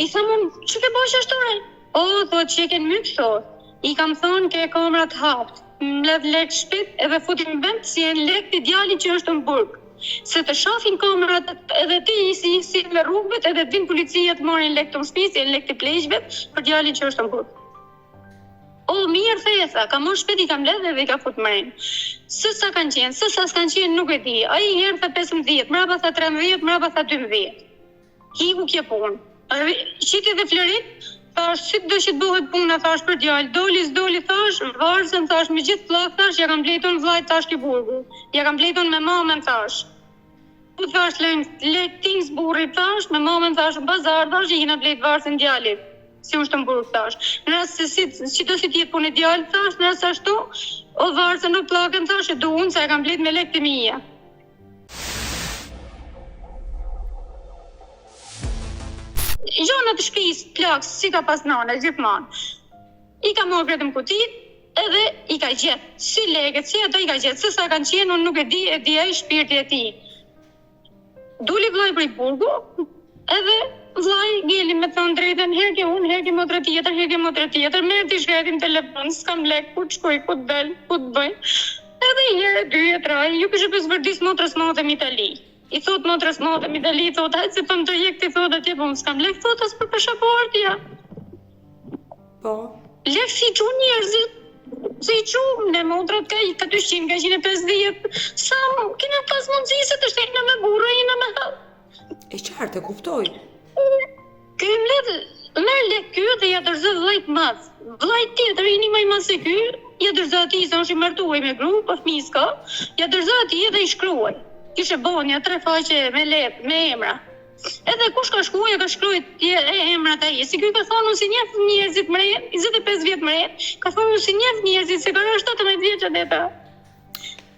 i thamon, që ke bësh ashtore? O, thot, që ke në mykë, thot. I kam thonë, ke komrat hapt, më ledh lek shpit, edhe futim vend, si e në lek të djali që është në burg. Se të shafin kamerat edhe ti si me rrugëve edhe të vinë policia të marrin lek të shtëpisë, lek të pleqjve për djalin që është në burg. O, mirë thesa, ka më shpet i kam ledhe dhe i ka fut mërin. Se sa kanë qenë, se sa s'kanë qenë nuk e di. A i herë tha 15, mrapa tha 13, mrapa tha 12. Hiku kje punë. Qiti dhe Florin, thash, si do që të bëhet puna, thash për djallë. Doli s'doli, thash, varzën, thash, me gjithë plak, thash, ja kam blejton vlajt, thash, ki burgu. Ja kam blejton me mamën, thash. Po thash, letings burrit, thash, me mamën, thash, në bazar, thash, i kina blejt varzën djallit. Si unë Shtamburg, thash. Nëse si do si tjetë punë e djallë, thash, nëse ashtu, o varse në plakën, thash, e du unë, se e kam blet me lek të mija. Gjonat të shpis, plaks, si ka pas nane, gjithmonë. I ka morë vetëm kutit, edhe i ka gjetë. Si leket, si ato i ka gjetë. Se sa kanë qenë, unë nuk e di e shpirti e ti. Duli vllai për i burgu, edhe vllai gjeli me thonë drejtën, herke unë, herke motra tjetër, me ti shkretin telefon, s'kam lek, ku të shkoj, ku të del, ku të bëj. Edhe i herë, 2 e 3, ju kështë për zvërdis motrës matëm Itali. I thot motrës matëm Itali, i thot, hajtë se për më të jek, ti thot atje, po më s'kam lek, thot as për pashaportja. Po. Lek si që njerëzit, si që në motrat ka 200, ka 150, sa kina pas mundësi se të shtenë me burë, ina me halë. E qartë, e kuptoj. Kërëm ledhë, merë lek kjo dhe ja dërzë vllajt madh. Vllajt tjetër, i një maj mas e kjo, ja dërzë ati, se është i mërtuaj me gru, pa fëmijës ka, ja dërzë ati edhe i shkruaj. Kishe bonja, 3 faqe me lep, me emra. Edhe kush ka shkruaj, ka shkruajt emrat ai. Si kjo ka thonë unë si njef njerëzit mren, 25 vjet mren, ka thonë unë si njef njerëzit, se ka 17 vjeçat e ta.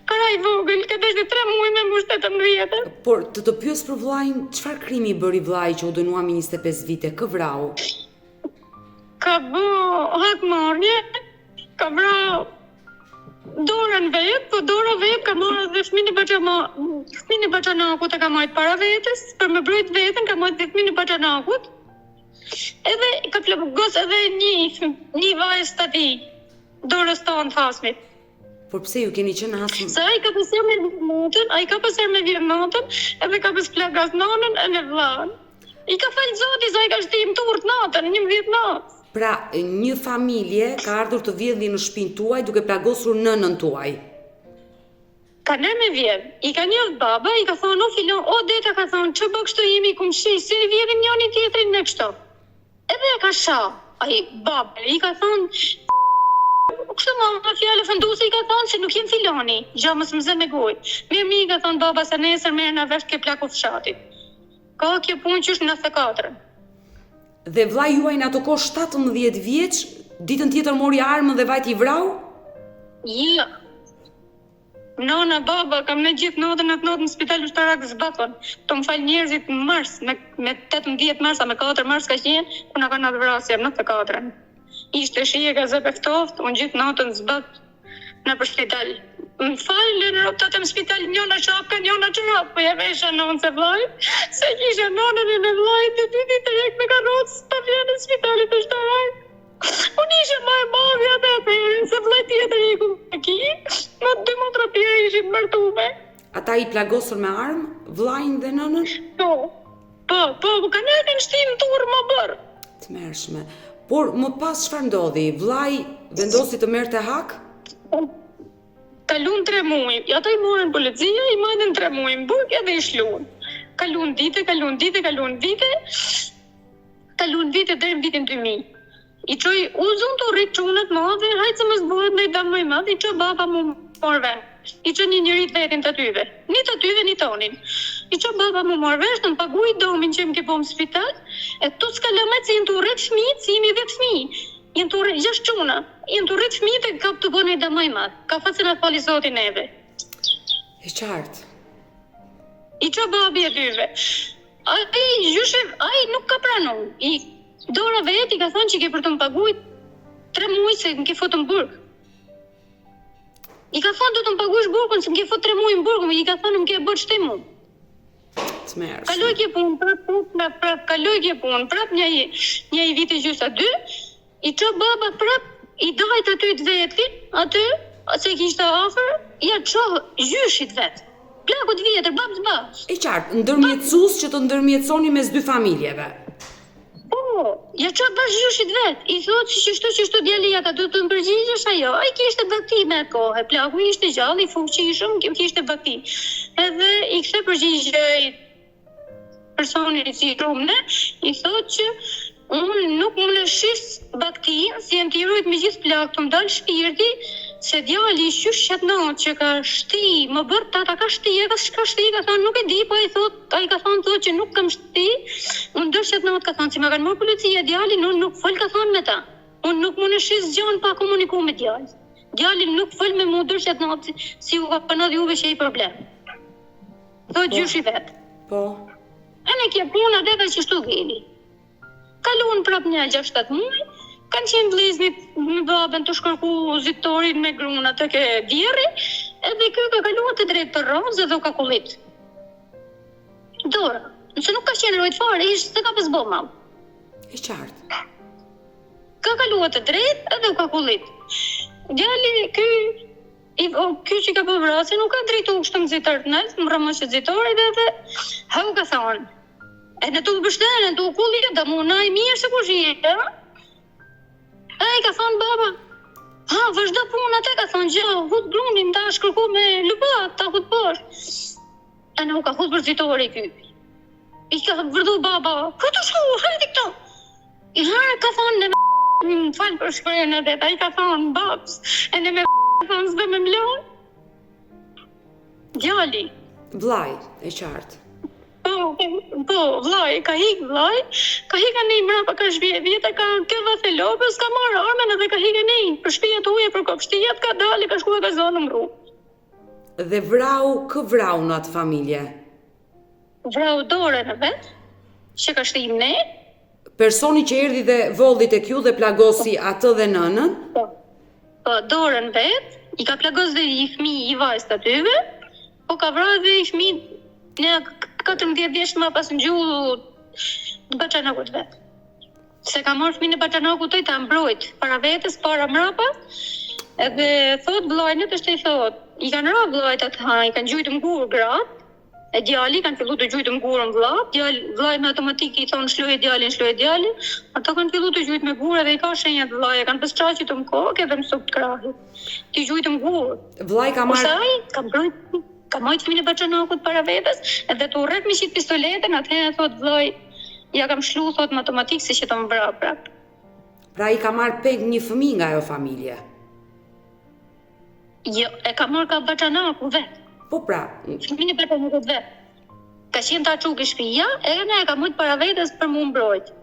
Kara i vogël, ka deshte 3 muaj me mbush 18. Por të pyes për vllajin, çfarë krimi bëri vllai që u dënua me 25 vite, kë vrau? Ka bë hakmarrje, ka vrau dorën vet, po dora vet ka marrë dhe fëmijën e Baçanakut e ka marrë para vetes, për me mbrojt veten ka marrë fëmijën e Baçanakut. Edhe ka plagos edhe një vajzë tati, dorës tonë të hasmit. Por pse ju keni qenë hasmë? Se ai ka pasur me vjetën, edhe ka pas plagas nanën e në vllahën. I ka falë Zoti, sa i ka shtim turp natën, 11 natë. Pra, një familje ka ardhur të vjedhë në shtëpinë tuaj duke plagosur nënën tuaj. Ka nërë me vjedh. I ka njëllë baba, i ka thonë, o filon, o deta ka thonë, që bë kështu jemi kumshi, si vjedhim njëni tjetrin në kështu. Edhe e ka sha, ai baba, i ka thonë, kështu më fjallë fënduse i ka thonë se nuk jem filoni, gjo më smëzë me gojë. Mirë i ka thonë baba se nesër merë në vesh ke plaku fshatit. Ka kjo punë që është 94. Dhe vllai juaj në ato kohë 17 vjeç, ditën tjetër mori armën dhe vajti i vrau? Ja. Nona, baba, kam në gjithë natën në spital ushtarak zbatën. Të më falë njerëzit në mars, me 18 mars, a me 4 mars ka qenë, ku në ka në vrasja, në 94. Ishte shije ka zë peftoft, unë gjithë natën zbat në për spital. Më falë në roptat e më spital, njona shapka, njona qërap, po ja vesha nonë se vlajt, se kisha nonën e në vlajt, të dy ditë rek me karotës, pa vjenë në spitalit ushtarak. Unë ishe ma e mavja të atërë, se vlajt tjetër i ku në ki, më 2 motra tjere ishin mërtume. Ata i plagosur me armë, vllajin dhe nënën? Po, ka në shtim turë më bërë. Të mërshme. Por më pas çfarë ndodhi? Vllai vendosi të merrte hak? Kalun 3 muaj. Ata i morën policia, i majtën 3 muaj në burg edhe i shluan. Kalun vite deri në vitin 2000. I qoj uzun të rritë qunët madhe, hajtë se më zbohet në i damë mëj madhe, i qoj baba mu morve. I qoj një njërit vetin të tyve. Një të tyve, një tonin. I qoj baba mu morve, është në pagu i domin që më ke po më spital, e tu s'ka lëmet si jenë të rritë fëmijë, si jemi 10 fëmijë. Jenë të rritë 6 quna. Jenë të rritë fëmijë të kap të bënë i damë mëj madhe. Ka fatë se në fali Zoti neve. E qartë. I qoj babi e tyve. Ai nuk ka pranon. Dora vet i ka thonë që ke për të më paguajt 3 muaj se më ke fut në burg. I ka thonë do të më paguash burgun se më ke fut 3 muaj në burg, i ka thonë më ke bërë ç'ti mu. T'mersh. Kaloj ke punë, prap një vit e gjysë 2, i ço baba prap i dajt aty të vetin, aty se kishte afër, ja ço gjyshit vet. plakut vjetër, babs. E qartë, ndërmjetësues që të ndërmjetësoni mes dy familjeve. Po, ja qa bashkëshit vet, i thot që shtu djalia ka du të më përgjigjesh ajo, a i kishte bakti me kohë, plaku ishte gjallë, i fuqishëm, kishte bakti. Edhe i kështë përgjigje personit si rumne, i thot që unë nuk më lëshis baktin, si e më t'irujt me gjithë plak të më dalë shpirti, se djali qysh qëtënat që ka shti, më bërë tata ka shti, ka shti, ka thonë nuk e di, po a i ka thonë që nuk kam shti, unë dërë qëtënat ka thonë, si ma kanë mërë policia djali, unë nuk fol ka thonë me ta, unë nuk më lëshis gjanë pa komuniku me djali. Djali nuk fol me mu dërë qëtënat, si u ka përnat juve që i problem. Thot gjyshi vetë. Po. E ne kje puna dhe që shtu gili. Kaluan prap një 6-7 muaj, kanë qenë vliznit me babën të shkërku zitorin me gruna të ke djeri, edhe kjo ka kaluar të drejt për rozë edhe u ka kullit. Dora, nëse nuk ka qenë rojt fare, ishtë se ka pësbo mal. E qartë. Ka kaluar të drejt edhe u ka kullit. Djali, kjo që ka përvrasi nuk ka drejtu kështë më zitar të nëjtë, më rëmë që zitorit edhe, ha u ka thonë. E në të bështenë, në të kullit, dhe mu na i mirë se ku shjetë, e i ka thonë baba, vazhdo punë atë, ka thonë gjë, hudë grunin, ta shkërku me lupat, ta hudë poshtë. E në u ka hudë për zitori ky. I ka vërdu baba, këtë shku, hajti këto. I harë ka thonë, në më falë për shkërën edhe, ta i ka thonë, babs, e në me thonë, zdo me mlonë. Djali. Vllai, e qartë. Po, vllai, ka hik anej mrapa ka shpije vjetë, ka këva thelopës, ka marrë armen edhe ka hik anej, për shpijet uje, për kopshtijat, ka dali, ka shkua ka zonë më rrugë. Dhe kë vrau në atë familje? Vrau Dore në vetë, që ka shtim ne. Personi që erdhi dhe volli tek ju dhe plagosi atë dhe nënën? Po, Dore në vetë, i ka plagos dhe i fmi i vajzë të atyve, po ka vrau dhe i fmi në 14 vjeç më pas në gjuhë të Baçanakut vetë. Se ka marrë fëmijën e Baçanakut të ta mbrojt para vetes, para mrapa, edhe thot vllajnët është i thot, i kanë ra vllajt atë, i kanë gjujtë mgur gratë, e djali kanë fillu të gjujtë mgurën vllat, vllai me automatik i thonë shloje djalin, ato kanë fillu të gjujtë me gur edhe i ka shenjat vllai, kanë pesçaqit të mkok edhe mësuk të krahit. Ti gjujtë mgur. Vllai ka marrë. Ose ai ka mbrojt ka majtë fëmijën e Baçanakut para vetes, edhe të urrek me qit pistoletën, atëherë thot vllai, ja kam shlu thot me automatik se që të më vra prap. Pra i ka marrë peng një fëmijë nga ajo familje. Jo, e ka marrë ka Baçanaku vet. Po pra, fëmijën e Baçanakut vet. Ka qenë ta çuki shtëpia, edhe ne e ka mujt para vetes për mu mbrojt.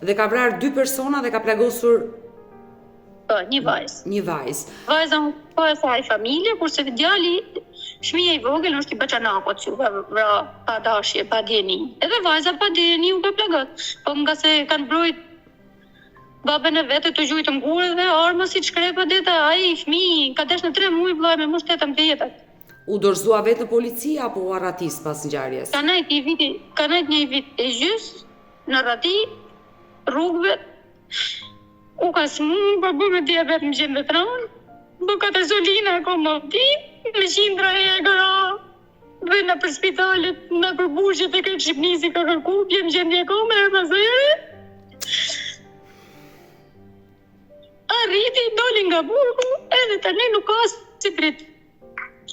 Dhe ka vrarë 2 persona dhe ka plagosur një vajzë. Një vajzë. Vajza po e saj familje, kurse djali, fëmia i vogël është i Baçanakut, që ka vra pa dashje, pa dieni. Edhe vajza pa dieni u ka plagot. Po nga se kanë mbrojt babën e vetë të gjujtë mgurë dhe arma si shkrepa deta, ai fëmijë ka desh në 3 muaj vllai me moshë 18 vjeç. U dorëzua vetë në polici apo u arratis pas ngjarjes? Ka nejt një vit e gjys në rrati, rrugëve. U ka smu, po bërë diabet më gjenë vetran, po ka të zolina akomodim, me qindra e gara, dhe në për spitalet, në për bushjet e këtë Shqipnisi ka kërku, jem gjendje akome e mazere. Arriti, doli nga burgu, edhe të ne nuk ka si prit.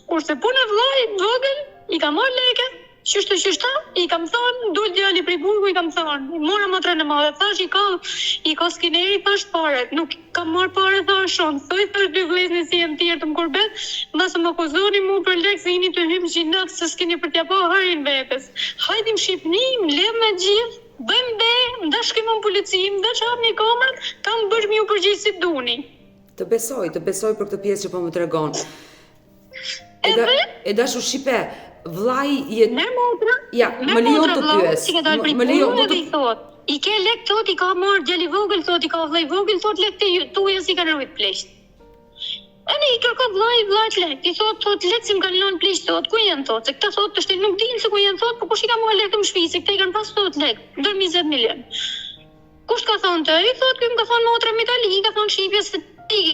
Kurse punë vllai vogël, i ka marrë leke, qyshta, i kam thonë, dul djali prej burgu, i kam thonë, mora motrën e madhe, thash i ka skineri, thash pare, nuk kam marrë pare, thash shumë, thash 2 vllezën si janë tjerë të më kurbet, mbasë më akuzoni mu për lekë se jeni të hymë gjinak, se s'keni për t'ja pa harin vetes. Hajdim Shqipni, mledh me gjithë, bëjmë be, nda shkimon policim, nda qap një kamrat, kam bërë mi u përgjithë si duni. Të besoj për këtë pjesë që po më tregon. E dashur Shqipe, vllai jetë... Me motra, më lejon të pyes. Më lejon të thot. I ke lek thot, i ka marrë djali vogël thot, i ka vllai vogël thot, lek tuja si kanë rrit pleqt. E ne i kërko vllajt lek, i thot lek si më kanë lënë pleqt thot, ku janë thot, se këta thot të shtet nuk dinë se ku janë thot, po kush i ka marrë lek të më shpi, se këta i kanë pas thot lek, ndër 20 milion. Kush ka thonë të? I thot, kjo më ka thonë motra Mitali, ka thonë shqipjes se ti.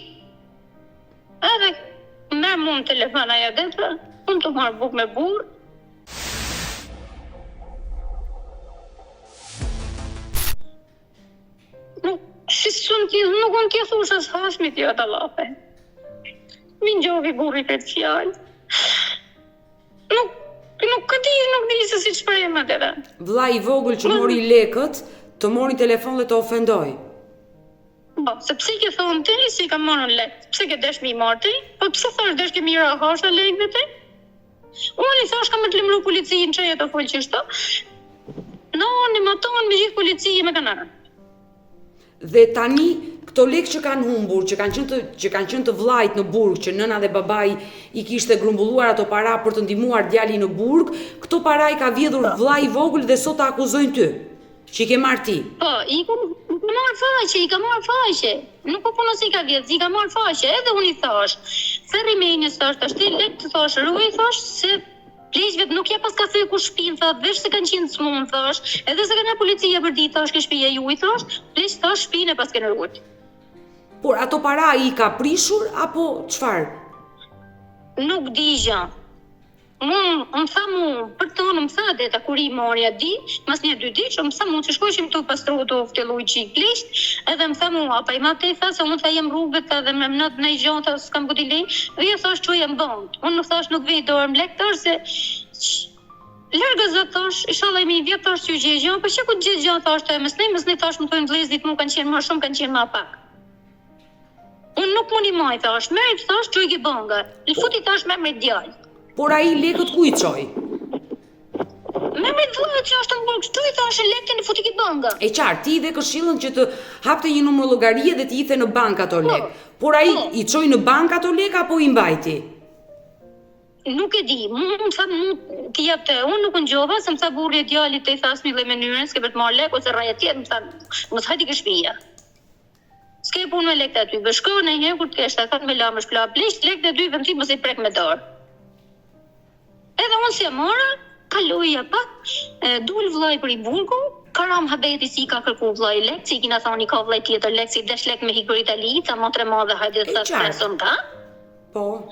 Edhe merr mund telefon ajo detë. unë të marrë bukë me burë. Nuk unë t'ja thush as Hashmit jo të lape. Min gjovi burri këtë fjallë. Nuk di se si shpremet edhe. Vllai I vogël që mori lekët, të mori telefon dhe të ofendoj. Po, se pse ke thonë ti si ka marrën lekë? Pse ke desh mi marrë ti? Po pse thash desh ke mira hasha lekëve ti? Unë I thash ka me të limru policinë që jetë të folë qështo. No, në më tonë me gjithë policijë me kanarën. Dhe tani këto lekë që kanë humbur, që kanë qenë të vllajt në burg, që nëna dhe babai I kishte grumbulluar ato para për të ndihmuar djalin në burg, këto para I ka vjedhur vllai I vogël dhe sot ta akuzojnë ty, që I ke marrë ti. Po, I ka marrë faqe. Nuk po puno si ka vjedh, I ka marrë faqe, edhe unë I thash. Se rimenjës thash, tash ti lekë të thash, ruaj thash se pleqvet nuk ja pas ka thënë ku shtëpinë, thash, veç se kanë qenë smun, thash, edhe se kanë policia për ditë, thash, ke shtëpia ju, I thash, pleq thash shtëpinë e pas kanë ruajt. Por ato para I ka prishur apo çfarë? Nuk di gjë. Më tha mu, për tonë më tha deta kur I marja di, mas një 2 ditë, më tha mu që shkojshim të pastru të ftelu I qik pleqt, edhe më tha mu, apa I ma te tha se unë tha jem rrugët edhe me mënat në I gjanta, s'kam këtë I lej, dhe ja thash që jem bënd. Unë nuk thash nuk vej dorë më lek thash se lërgë zë thash, ishallah I mi vjetë thash që gjegjan, për që ku gjegjan thash të e mësnej thash më tojnë vlezdit mu kanë qenë ma shumë, kanë qenë ma pak. Unë nuk mund I maj thash, merit thash që I ke bënga, I futi thash me djallë. Por ai lekët ku I çoi? Me vllajt që është në burg, çtu I thashë lekën I futi ki banka. E qartë, ti dhe këshillën që të hapte një numër llogarie dhe të hithe në bank ato lekë. Por ai I çoi në bank ato lekë apo I mbajti? Nuk e di, më tha ti jepte, unë nuk ngjova, se më tha burri I djalit të I thasmi dhe mënyrën, s'ke për të marrë lekë ose rraja tjetër, më tha, mos hajti ke shtëpia. S'ke punë me lekët aty, bashko në një kur të kesh, ta me lamësh pla pleqt, lekët e dy vëmti mos I prek me dorë. Edhe unë si e mora, kaloja pak, dul vllai për I burgu, karam habeti si ka kërku vllai lek, si kina thoni ka vllai tjetër lek, si desh lek me hik për Itali, ta motre madhe hajde të preson ka. Po.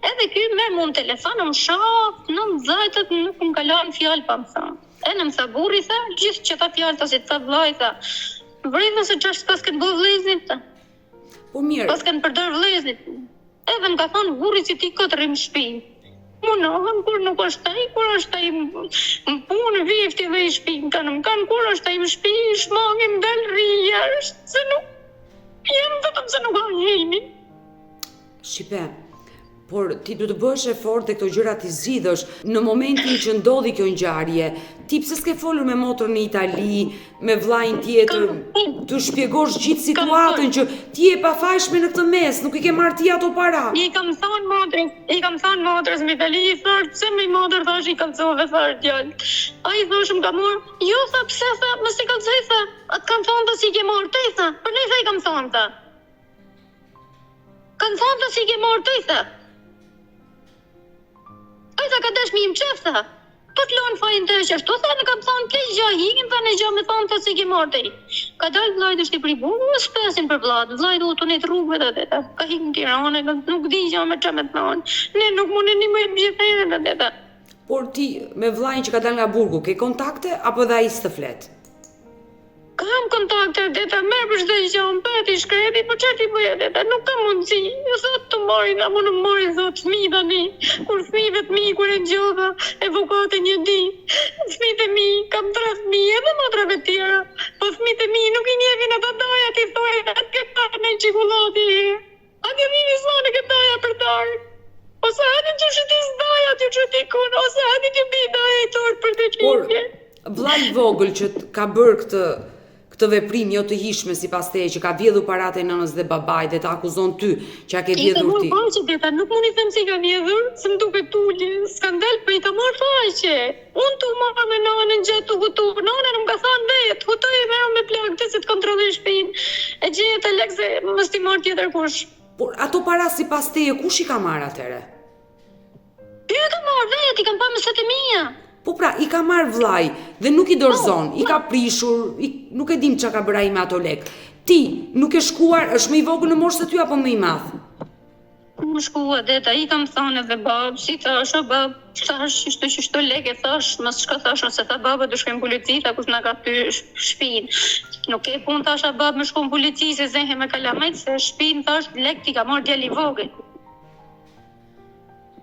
Edhe ky merr mua në telefon, më shaf, në mëzajtët nuk më kalon fjalë pa më thënë. E në më tha burri, tha, gjithë që ta fjalë të si të tha vllai, tha, vrejnë se qash pas kanë bëhë vleznit, ta. Po mirë. Pas kanë përdor vleznit. Edhe më ka thonë burri si ti këtë rrim shpinë. Munohem kur nuk është taj, kur është taj më punë, vifti dhe I shpinë kanë, kur është taj më shpinë, shmangim del rria, është se nuk, jem vetëm se nuk ha jemi. Shqipe, por ti du të bësh efort dhe këto gjëra ti zgjidhësh në momentin që ndodhi kjo ngjarje. Ti pse s'ke folur me motrën në Itali, me vllajin tjetër, të shpjegosh gjithë situatën që ti je pafajshme në këtë mes, nuk I ke marrë ti ato para. I kam thënë motrës në Itali, I thash pse me motër thash I kallzove thash djalë. Ai thash më ka marrë, jo tha pse tha, mos e kallzoj tha, atë kam thonë të si ke marrë ti tha, për ne tha I kam thonë tha. Kam thonë të si ke marrë ti tha. Ai tha ka dash mi im qef tha. Po të lonë fajin të është ashtu, tha në kam thonë ke gjë, hikin tha në gjë me thonë të si ke marrë ti. Ka dalë vllajt është I pri burgu, më spesin për vllajt, vllajt u të net rrugëve dhe dhe ka hikin Tiranë, nuk di gjë me çfarë me thonë. Ne nuk mundeni më gjithë herën dhe dhe. Por ti me vllajin që ka dalë nga burgu, ke kontakte apo dhe ai s'të flet? Kam kontakte deta, merr për çdo gjë, mbeti shkreti, po çfarë ti bëj deta? Nuk kam mundësi. Jo thot të marrin, apo në marrin thot fëmijë tani. Kur fëmijët të mi kur e ngjova, evokate një ditë. Fëmijët e mi, kam 3 fëmijë edhe motrave të tjera. Po fëmijët e mi nuk I njefin ata doja ti thoj, atë këta në çikollatë. Atë vini sonë këtaja për darë. Ose hajde që shëtis daja të që kun, ose hajde që bi daja I tort për të qikje. Por vllai I vogël që ka bërë këtë veprim jo të hishme sipas teje, që ka vjedhur paratë e nënës dhe babait dhe të akuzon ty që a ke vjedhur ti. Nuk mundi them si ka vjedhur, se më duket tuli, skandal, po I ka marrë faqe. Unë tu marrë me nënën gjatë të hutu, nënën më ka thënë vetë, hutoj e merë me plak të se të kontrolloj shtëpinë. E gjetë e lek se mos t'i marrë tjetër kush. Por ato para sipas teje kush I ka marrë atëre? Ti e ka marrë vetë, I kam pa me 7.000. Po pra, I ka marrë vllai dhe nuk I dorëzon, I ka prishur, nuk e dim çka ka bërë ai me ato lekë. Ti nuk e shkuar, është më I vogël në moshë se ty apo më I madh? më shkua deta, i kam thonë edhe babë, si thash, o babë, thash, ishte që shto leke, thash, mas shka thash, nëse tha babë, du shkojmë polici, tha kush nga ka ty shpinë. Nuk e pun, thash, a babë, më shkojmë polici, se zehe me kalamajt, se shpinë, thash, lek ti ka marrë djali vogël.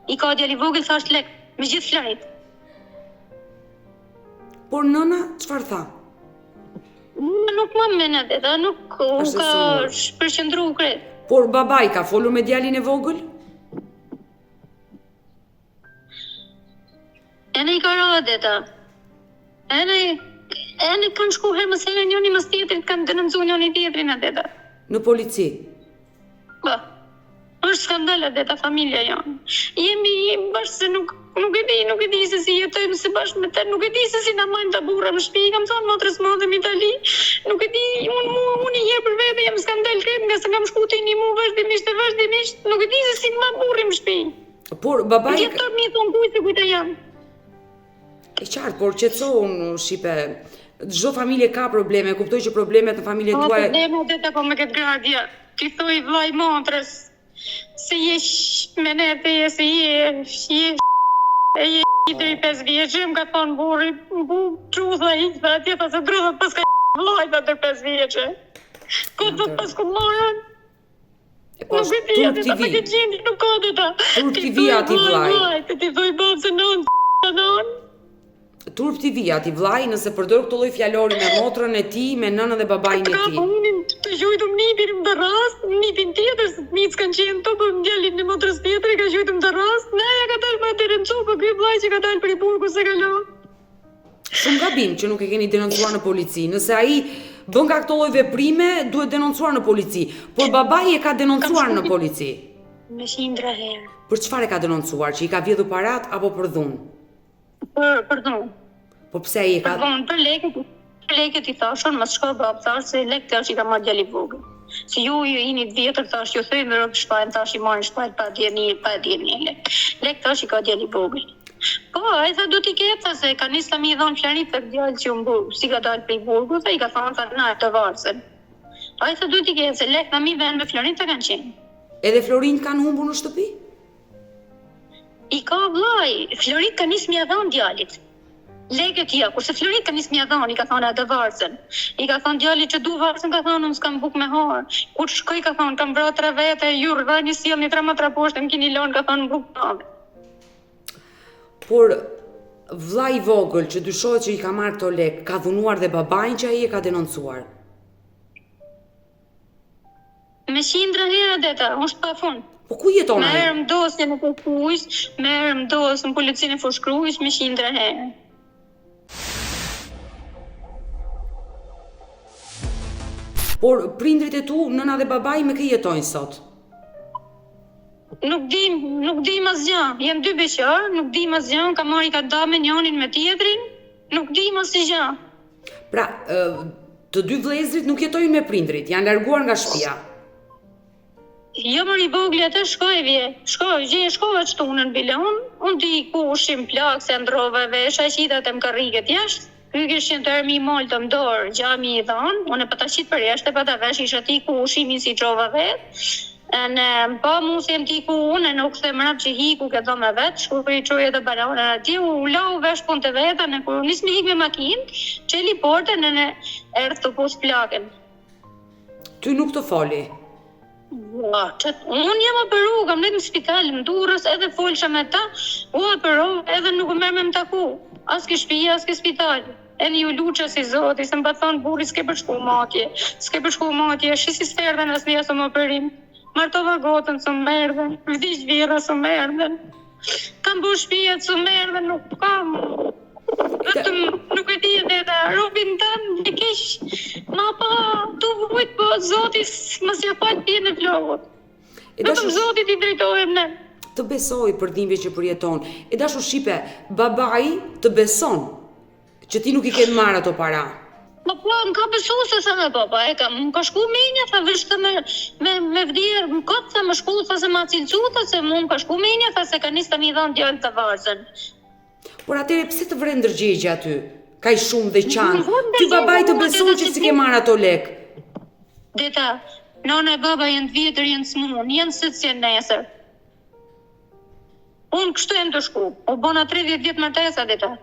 I ka djali vogël, thash, lek, me gjithë flarit. Por nëna, çfarë tha? Nuk më menet edhe, nuk u ka përqendru krejt. Por babai ka folur me djalin e vogël? Ene i ka ra deta. Ene kanë shku herë mëse e njëni mësë tjetërit, kanë denoncu njëni tjetërin e deta. Në polici? Ba, është skandal e deta familja janë. Jemi bashkë se nuk e di se si jetojmë se bashkë me të, nuk e di se si na majnë të burra në shtëpi, kam thonë motrës madhe në Itali, nuk e di, unë i herë për vete jam skandal kretë nga se kam shkuti një mu vazhdimisht, nuk e di se si ma burri në shtëpi. Por babai... Gjithë mi thonë kujtë se kujta janë. E qartë, por qetësohu Shipe, çdo familje ka probleme, kuptoj që problemet në familje tuaja... Probleme deta po me këtë gradja, ti thoi vllai motrës, se jesh me ne të je, se je e je deri 5 vjeçë, më ka thonë burri, trudha i dhe atje, tha se trudha pas ka vllajta deri 5 vjeçë. Këtë pas ku morën? Nuk e di, ata të këtë gjendje nuk ka deta. Turp t'i vija ati vllaj. Ti thoi babë se non. Turp t'i vija ati vllaj nëse përdor këtë lloj fjalori me motrën e tij, me nënën dhe babain e tij. Unë të gjujtum nipin më të rast, nipin tjetër, se nic kanë qenë to, për djalin në motrës tjetër, ka gjujtum të rast, ne ja ka dalë më të rëncu, për ky vllaj që ka dalë për i burgu se ka lënë. Shumë gabim që nuk e keni denoncuar në polici. Nëse ai bën ka këto lloj veprime, duhet denoncuar në polici. Por babai e ka denoncuar në polici. Me 100 herë. Për çfarë e ka denoncuar? Që i ka vjedhur parat apo për dhunë? Për dhunë. Po pse ai e ka... Për dhunë, për leket i thashon, mas shko bab, thash se lek tash i ka marrë djali vogël. Si ju jeni të vjetër, thash, ju thëjmë në rëpë shpajnë, thash i marrin shpajnë pa djeni lek. Lek tash i ka djali vogël. Po, ai tha do t'i ketë, tha se ka nisë mi dhonë flarit të djallë që si ka dalë për i burgu, tha i ka thonë, tha na të varësen. Ai tha do t'i ketë, se lek në mi venë me flarit të kanë qenë. Edhe Florin kanë humbur në shtëpi? I ka vllai, Florit ka nisë mi dhonë djallit. Leket ja, kurse Florit ka nisë mi dhonë, i ka thonë atë varësen. I ka thonë djallit që du varësen, ka thonë unë s'kam buk me harë. Kur shkoj ka thonë, kam vra 3 vete, ju rrë një sjell një 3 metra poshtë, më kini lonë, ka thonë buk me. Por vllai i vogël që dyshohet që i ka marrë këto lek, ka dhunuar dhe babain që ai e ka denoncuar. Me 100 herë deta, është pa fund. Po ku jeton ai? Merë mdosje në Fushkruajs, merë mdosje në policinë e Fushkruajs me 100 herë. Por prindrit e tu, nëna dhe babai me kë jetojnë sot? Nuk dim asgjë. Jem 2 beqar, nuk dim asgjë, ka marrë ka da me njërin me tjetrin, nuk dim asgjë. Pra, të 2 vëllezërit nuk jetojnë me prindrit, janë larguar nga shtëpia. Jo më i vogli atë shkova çtunën bilon, unë di ku ushim plak se ndrova vesh, qitat e më karriget jashtë. Ky kishin të armi mol të mdorë, gjami i dhanë, unë e pata qit për jashtë, e pata vesh isha ti ku ushimin si qova vetë, në pa mu se jem ti ku unë, nuk se mrap që hiku këtë dhome vetë, shku për i qoje dhe baronën ati, u lau vesh pun të veta, në kur nisë me hik me makinë, qeli portën në erdhë të pos plakën. Ty nuk të foli? Unë jam operu, kam nejtë në spital, më durës, edhe folësha me ta, u operu, edhe nuk më merë me më taku. As ke shtëpi, as ke spital. Edhe ju luqa si zoti, se më pa thonë burri s'ke përshku matje, shisi s'erdhen as mja së më operim. Martova gotën së më erdhen, vdiq vira së më erdhen. Kam bu shtëpijet së më erdhen, nuk kam. Vetëm nuk e di edhe robin tëm, e kesh, ma pa, tu vujt, po zotis, mos ja fal pje në flokët. Vetëm zotit i drejtohem ne. Të besoj për dhimbje që përjeton. E dashur Shipe, babai të beson që ti nuk i ke marrë ato para. Po, më ka besu se sa me papa, më ka shku menja, tha vështë me vdirë, më këtë, tha më shku, tha se ma cilcu, tha se më ka shku menja, tha se ka nisë të mi dhanë djallë të varzën. Por atere pse të vre ndërgjegje aty? Ka i shumë dhe qanë. Ty babai të beson që si ke marrë ato lek. Deta, nona e baba jenë të vjetër, jenë smunë, jenë sëtë si nesër. Unë kështu jem të shku. U bona 30 vjet martesa deta.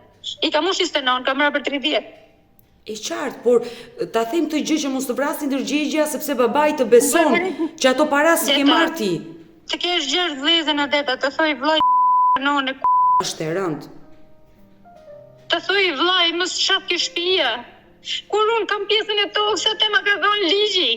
I kam ush 29, kam ra për 30. E qartë, por ta them të gjë që mos të vrasni ndërgjegja sepse babai të beson që ato para si ke marr ti. Të kesh gjerë vlezën a deta, të thoj vllai none Është e rënd. të thoj vllai mos shaf ke shtëpia. Kur unë kam pjesën e tokë, sa te ma ka dhënë ligji.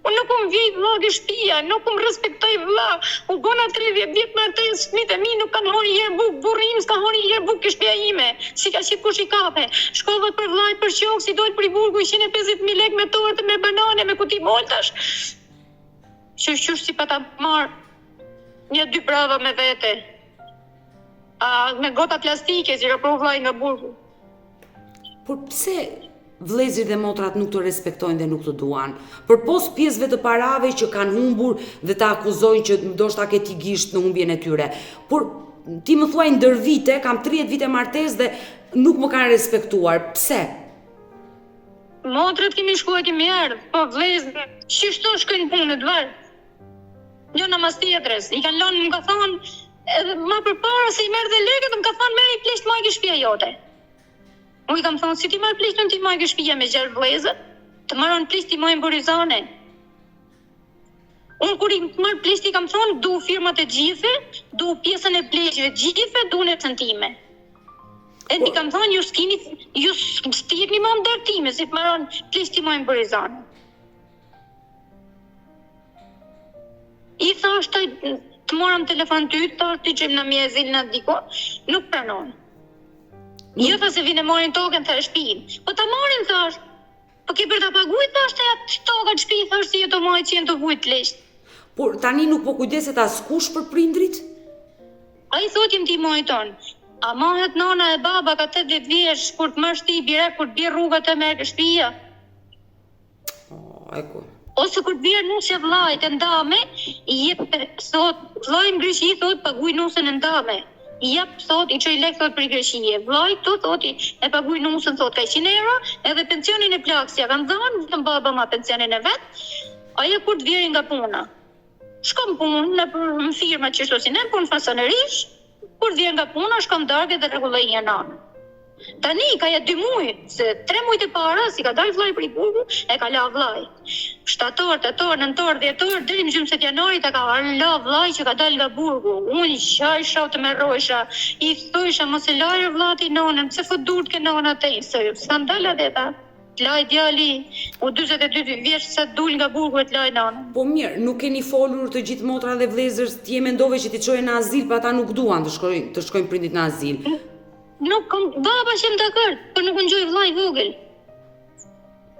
Unë nuk më vjej vlla ke shtëpia, nuk më respektoj vlla. U bona 30 vjet martesë, fëmijët e mi nuk kanë hori herë buk, burri im s'ka hori herë buk ke shtëpia ime. Si ka qit kush i kape. Shkova për vllajt për qok, si dojt për i burgu 150.000 lekë me tortë, me banane, me kuti moltash. Qysh si pa ta marr 1-2 brava me vete. Me gota plastike, që ka pru vllai nga burgu. Por pse vëllezërit dhe motrat nuk të respektojnë dhe nuk të duan? Për pos pjesëve të parave që kanë humbur dhe të akuzojnë që ndoshta ke ti gisht në humbjen e tyre. Por ti më thuaj ndër vite, kam 30 vite martesë dhe nuk më kanë respektuar. Pse? Motrat kemi shkuar kemi ardhur, po vëllezërit, çishto shkojnë punët var. Jo në mas tjetrës, i kanë lënë më ka thonë, edhe ma përpara se i merr dhe lekët, më ka thonë merr i plesht majke shtëpia jote. Unë i kam thonë, si ti marrë plishtën ti majke shtëpia me 6 vëllezër, të marrën plisht ti majnë Borizane. Unë kur i marrë plisht i kam thonë, du firmat e gjithë, du pjesën e pleqjeve gjithë, du në centime. E i kam thonë, ju s'tirni më ndërtime, si të marrën plisht ti majnë Borizane. I thash të morëm telefon ty, thash ti që në mjezil në diko, nuk pranon. Jo tha se vinë morin tokën të shtëpinë. Po ta morin thash. Po ke për ta paguaj thash te atë tokën shtëpi thash si jeto moj 100 vujt lesht. Por tani nuk po kujdeset askush për prindrit? Ai thotim ti moj ton. A mohet nona e baba ka 80 vjeç kur të marrësh ti bire kur të bie rruga të merr shtëpia. Eko. Ose kur të bie nusja vllajt e ndame, i jep thot vllai në Greqi thot paguaj nusën e ndame. I jap thot i çoj lek thot për Greqie. Vllai këtu thot e paguaj nusën thot ka 100 euro, edhe pensionin e plaksia kanë dhënë vetëm baba ma pensionin e vet. Ajo kur të vjen nga puna. Shkon punë në firma që ashtu si ne punë fasonerish, kur vjen nga puna shkon darkë dhe rregulloi një nanë. Tani ka ja 2 muaj, se 3 muaj të para si ka dalë vllai për i burgu, e ka la vllai. Shtator, tetor, nëntor, dhjetor, deri në gjymset janarit ka la vllai që ka dalë nga burgu. Unë qajsha të merrojsha, i thojsha mos e lajë vllati nonën, pse fut durt ke nona te, se skandal deta. Laj djali, u 42 vjeç se dul nga burgu e të laj nonën. Po mirë, nuk keni folur të gjithë motra dhe vëllezërt, ti e mendove që ti çojë në azil, pa ata nuk duan të shkojnë prindit në azil. Nuk kam baba që më dakord, por nuk ngjoj vllai vogël.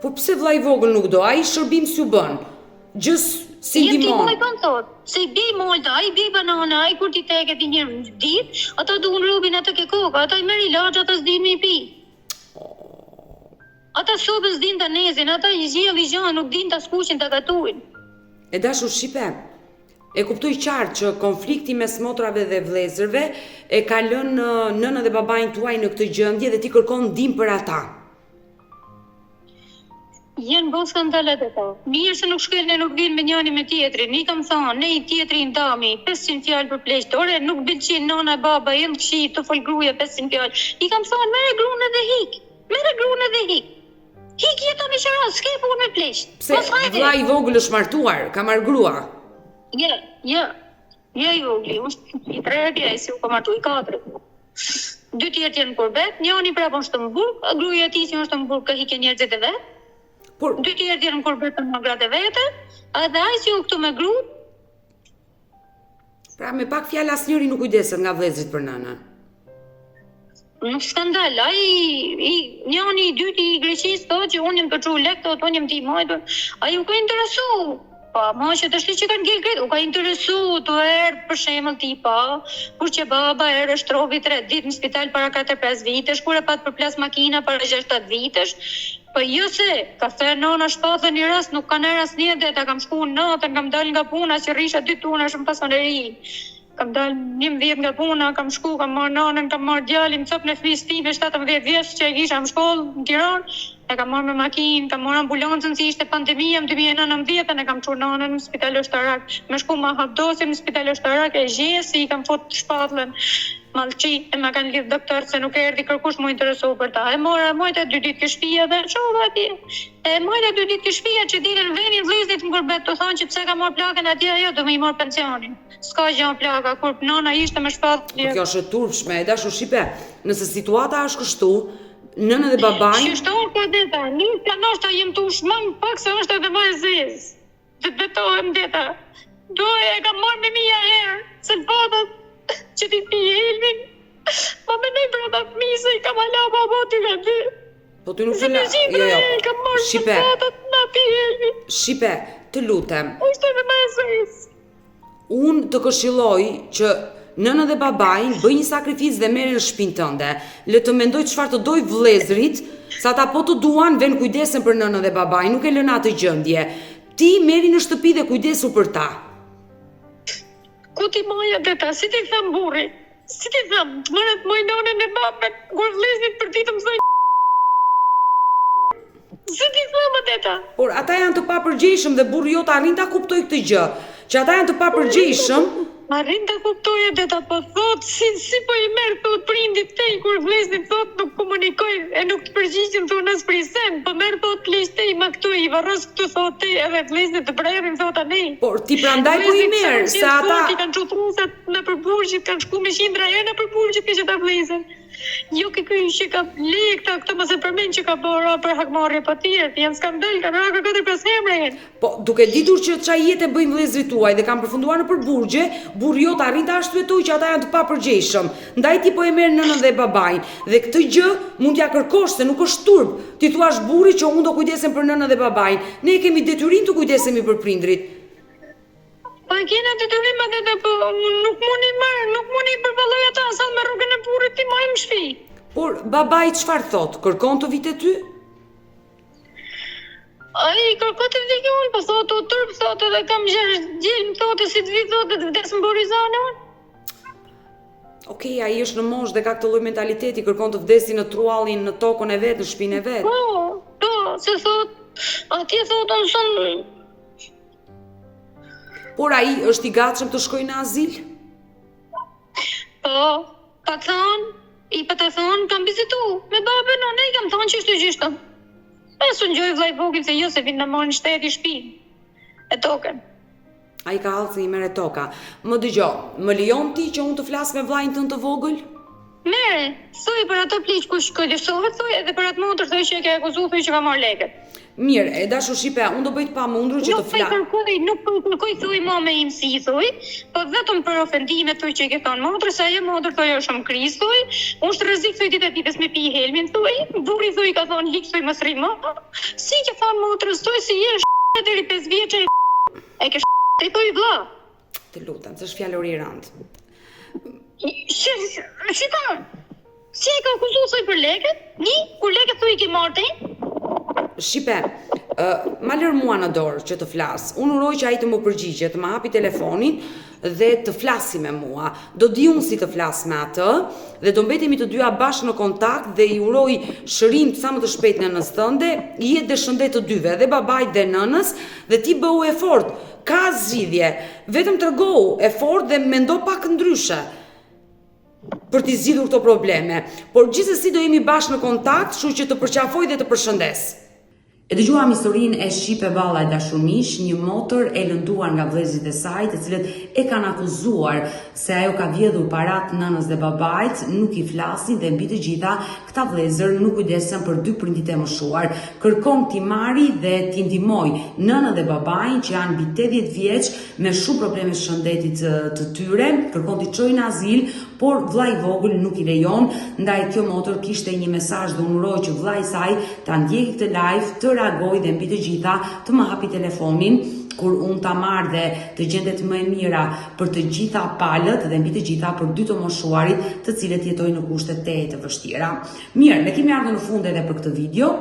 Po pse vllai vogël nuk do? Ai shërbim s'ju bën. Gjës si ndihmon. Ti më thot, se i bëj molta, ai bëj banana, ai kur ti teket i një ditë, ata duan rubin atë ke koka, ata i merr ilaç, ata s'din me pi. Ata sopën s'din ta nezin, ata i gjell i gjan, nuk din ta skuqin ta gatuin. E dashur shipe. E kuptoj qartë që konflikti mes motrave dhe vëllezërve e ka lënë nënën dhe babain tuaj në këtë gjendje dhe ti kërkon ndihmë për ata. Jenë bo skandalet e ta. Mirë se nuk shkelën e nuk vinë me njëni me tjetrin. I kam thonë, ne i tjetri në dami, 500 fjallë për pleqt. Ore, nuk bëlqin nona e baba, jenë këshi, të fol gruja 500 fjallë. I kam thonë, mere grunë edhe hik. Mere grunë edhe hik. Hik jeta me qëra, s'ke punë me pleqt. Pse vllai i vogël është martuar, ka marr grua. Ja, i vogli, i 3 vjeç si u ka martu i 4. 2 tjerë janë në Kurbet, njëri prapë në Shtrëmburg, gruaja e tij që në Shtrëmburg ka hikë njerëzit e vet. Por 2 tjerë janë në Kurbet me gratë e vete, edhe ai që u këtu me gru. Pra me pak fjalë asnjëri nuk kujdeset nga vëllezërit për nënën. Nuk skandal, ai njëri i dyti i Greqisë thotë që unë jam kërçu lek, thotë unë jam ndihmoj, ai u ka interesu. Pa, ma që të shli që kanë gjellë kretë, u ka interesu të erë për shemëll tipa, kur që baba erë është trovi 3 ditë në spital para 4-5 vitesh, kur e patë për plas makina para 6-7 vitesh, po jo se, ka thërë nona shpatë një rast, nuk kanë erë as një dhe, ta kam shku në natën, kam dalë nga puna, që risha 2 tuna shumë pasoneri. kam dalë 11 nga puna, kam shku, kam marrë nanën, kam marrë djalin, copën e fëmijës time 17 vjeç që e kisha në shkollë në Tiranë, e kam marrë me makinë, kam marrë ambulancën si ishte pandemia në 2019, e kam çuar nanën në spital ushtarak, me shku ma hapdosim në spital ushtarak e gjesi, i kam fut shpatllën Mallçi, e ma kanë lidh doktor se nuk erdhi kërkush më interesu për ta. E mojta 2 ditë ke shtëpia dhe çova atje. E mojta 2 ditë ke shtëpia që dilën venin vëllezërit më kurbet të thonë që pse ka marrë plakën atje ajo do më i marr pensionin. S'ka gjë plaka kur nana ishte me shpatë. Kjo është e turpshme, e dashur shipe, nëse situata është kështu, nëna dhe babai. Shishton ka deta, nuk planosh ta jem tu shmang pak se është edhe më e zezë. Të betohem deta. Do e kam marrë me mia herë, se patat që ti pi Elvin, ma me nëj për ata fëmijë se i kam ala baba ty nga ty. Po ty nuk se me gjindra e kam marrë Shipe, në patat na pi Elvin. Shipe, të lutem. Ushtë edhe me zezë. Unë të këshilloj që nëna dhe babajin bëj një sakrifisë dhe merren në shtëpinë tënde. Le të mendoj çfarë të doj vëllezrit, sa ata po të duan vën kujdesen për nënën dhe babajin, nuk e lën atë gjendje. Ti merri në shtëpi dhe kujdesu për ta. Ku ti maja deta, si ti them burri? Si ti them, të mërët moj nonën e babën, kur vlezit për ti të mësoj si ti them deta? Por ata janë të papërgjegjshëm dhe burri jot arrin ta kuptoj këtë gjë, që ata janë të papërgjegjshëm. Arrin ta kuptoj deta, po thot, si po i merr thot prindit tej kur vlezit thot nuk komunikojnë e nuk të përgjigjen thon as prisen, po merr thot lish tej ma këtu i varros këtu thot tej edhe vlezit të brerin thot anej. Por ti prandaj po i merr se ata i kanë çutrusat në përburgjit, kanë shku me qindra jo në përburgjit që ta vlezën. Jo ke ky që ka lekta këto mos e përmend që ka bërë për hakmarrje pa tjerë, janë skandal, kanë rrugë 4-5 herë. Po, duke ditur që çaj jetë bëjnë vëllezërit tuaj dhe kanë përfunduar në përburgje, burri jot arrin ta shpjetoj që ata janë të papërgjegjshëm. Ndaj ti po e merr nënën dhe babain. Dhe këtë gjë mund t'ja kërkosh se nuk është turp. Ti thua burrit që unë do kujdesem për nënën dhe babain. Ne kemi detyrim të kujdesemi për prindrit. Pa kena detyrim atë po nuk mundi përballoj ata sa me rrugën e burrit ti më në shtëpi. Por babai çfarë thot? Kërkon të vite ty? Ai kërkon të vite unë, po thot o turp thot edhe kam gjelm thotë si të vi thotë të vdes në Borizane unë. Okej, ai është në moshë dhe ka këtë lloj mentaliteti, kërkon të vdesi në truallin, në tokën e vet, në shtëpinë e vet. Po, se thot, atje thot unë son. Por ai është i gatshëm të shkojë në azil? Po, pa të thonë, kam vizitu me babën, ne i kam thonë që është të gjyshtëm. E së njoj vlaj vogil se jo se vinë në marrë në shteti shpinë, e token. A i ka halë se i mere toka. Më dëgjo, më lejon ti që unë të flasë me vlajnë tënë të vogël? Mere, thuj për ato pliq ku shkëllëshohet, thuj edhe për atë mundër thuj që e ke akuzu, thuj që ka marrë leket. Mirë, e dashur Shipe, unë do bëjt pa mundur që të flasë. Nuk kërkoj thuj ma me imësi, thuj, po vetëm për ofendime thuj që i ke thonë modrë, se ajo modrë thuj është shumë kriz, thuj, unë shtë rëzik thuj ditë e ditës me pi helmin, thuj, burri thuj ka thonë hik thuj më srimo, si ke thonë modrës thuj, si je shë deri 5 vjeqe, e ke shë thuj vla. Të lutem, që është fjallori i randë. Shikon, si e ka akuzu thuj për leket, kur leket thuj i ke marrë Shipe, ma lërë mua në dorë që të flasë. Unë uroj që ai të më përgjigje, të më hapi telefonin dhe të flasi me mua. Do di unë si të flasë me atë dhe do mbetemi të dyja bashkë në kontakt dhe i uroj shërim sa më të shpejt në nësë tënde, jetë dhe shëndet të dyve, dhe babajt dhe nënës, dhe ti bëhu e fort. Ka zgjidhje, vetëm tregohu e fort dhe mendo pak ndryshe për t'i zgjidhur këto probleme. Por gjithsesi do jemi bashkë në kontakt, kështu që të përqafoj dhe të përshëndes. E dëgjuam historinë e Shipe Balla e dashur miq, një motër e lënduar nga vëllezërit e saj, të cilët e kanë akuzuar se ajo ka vjedhur parat nënës dhe babait, nuk i flasin dhe mbi të gjitha këta vëllezër nuk kujdesen për dy prindit e moshuar. Kërkon t'i marri dhe t'i ndihmoj nënën dhe babain që janë mbi 80 vjeç me shumë probleme shëndetit të tyre, kërkon t'i çojë në azil, por vllai i vogël nuk i lejon, ndaj kjo motër kishte një mesazh dhe unuroi që vllai i saj ta ndjekë këtë live, të reagoj dhe mbi të gjitha të më hapi telefonin kur unë ta marrë dhe të gjendet më e mira për të gjitha palët dhe mbi të gjitha për dy të moshuarit të cilët jetojnë në kushte të vështira. Mirë, ne kemi ardhur në fund edhe për këtë video.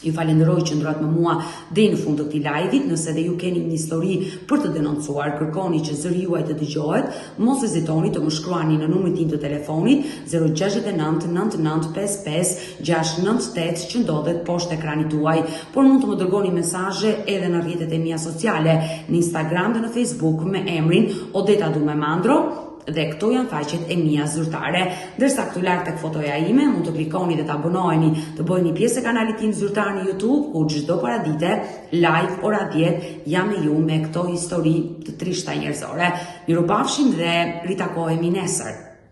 Ju falenderoj që ndrohet me mua deri në fund të këtij live-it. Nëse dhe ju keni një histori për të denoncuar, kërkoni që zëri juaj të dëgjohet. Mos hezitoni të më shkruani në numrin tim të telefonit 069 99 55 698 që ndodhet poshtë ekranit tuaj. Por mund të më dërgoni mesazhe edhe në rrjetet e mia sociale, në Instagram dhe në Facebook me emrin Odeta Dumemandro. Dhe këto janë faqet e mia zyrtare. Ndërsa këtu lart tek fotoja ime mund të klikoni dhe të abonoheni, të bëheni pjesë e kanalit tim zyrtar në YouTube, ku çdo paradite live ora 10 jam me ju me këto histori të trishta njerëzore. Mirupafshim dhe ritakohemi nesër.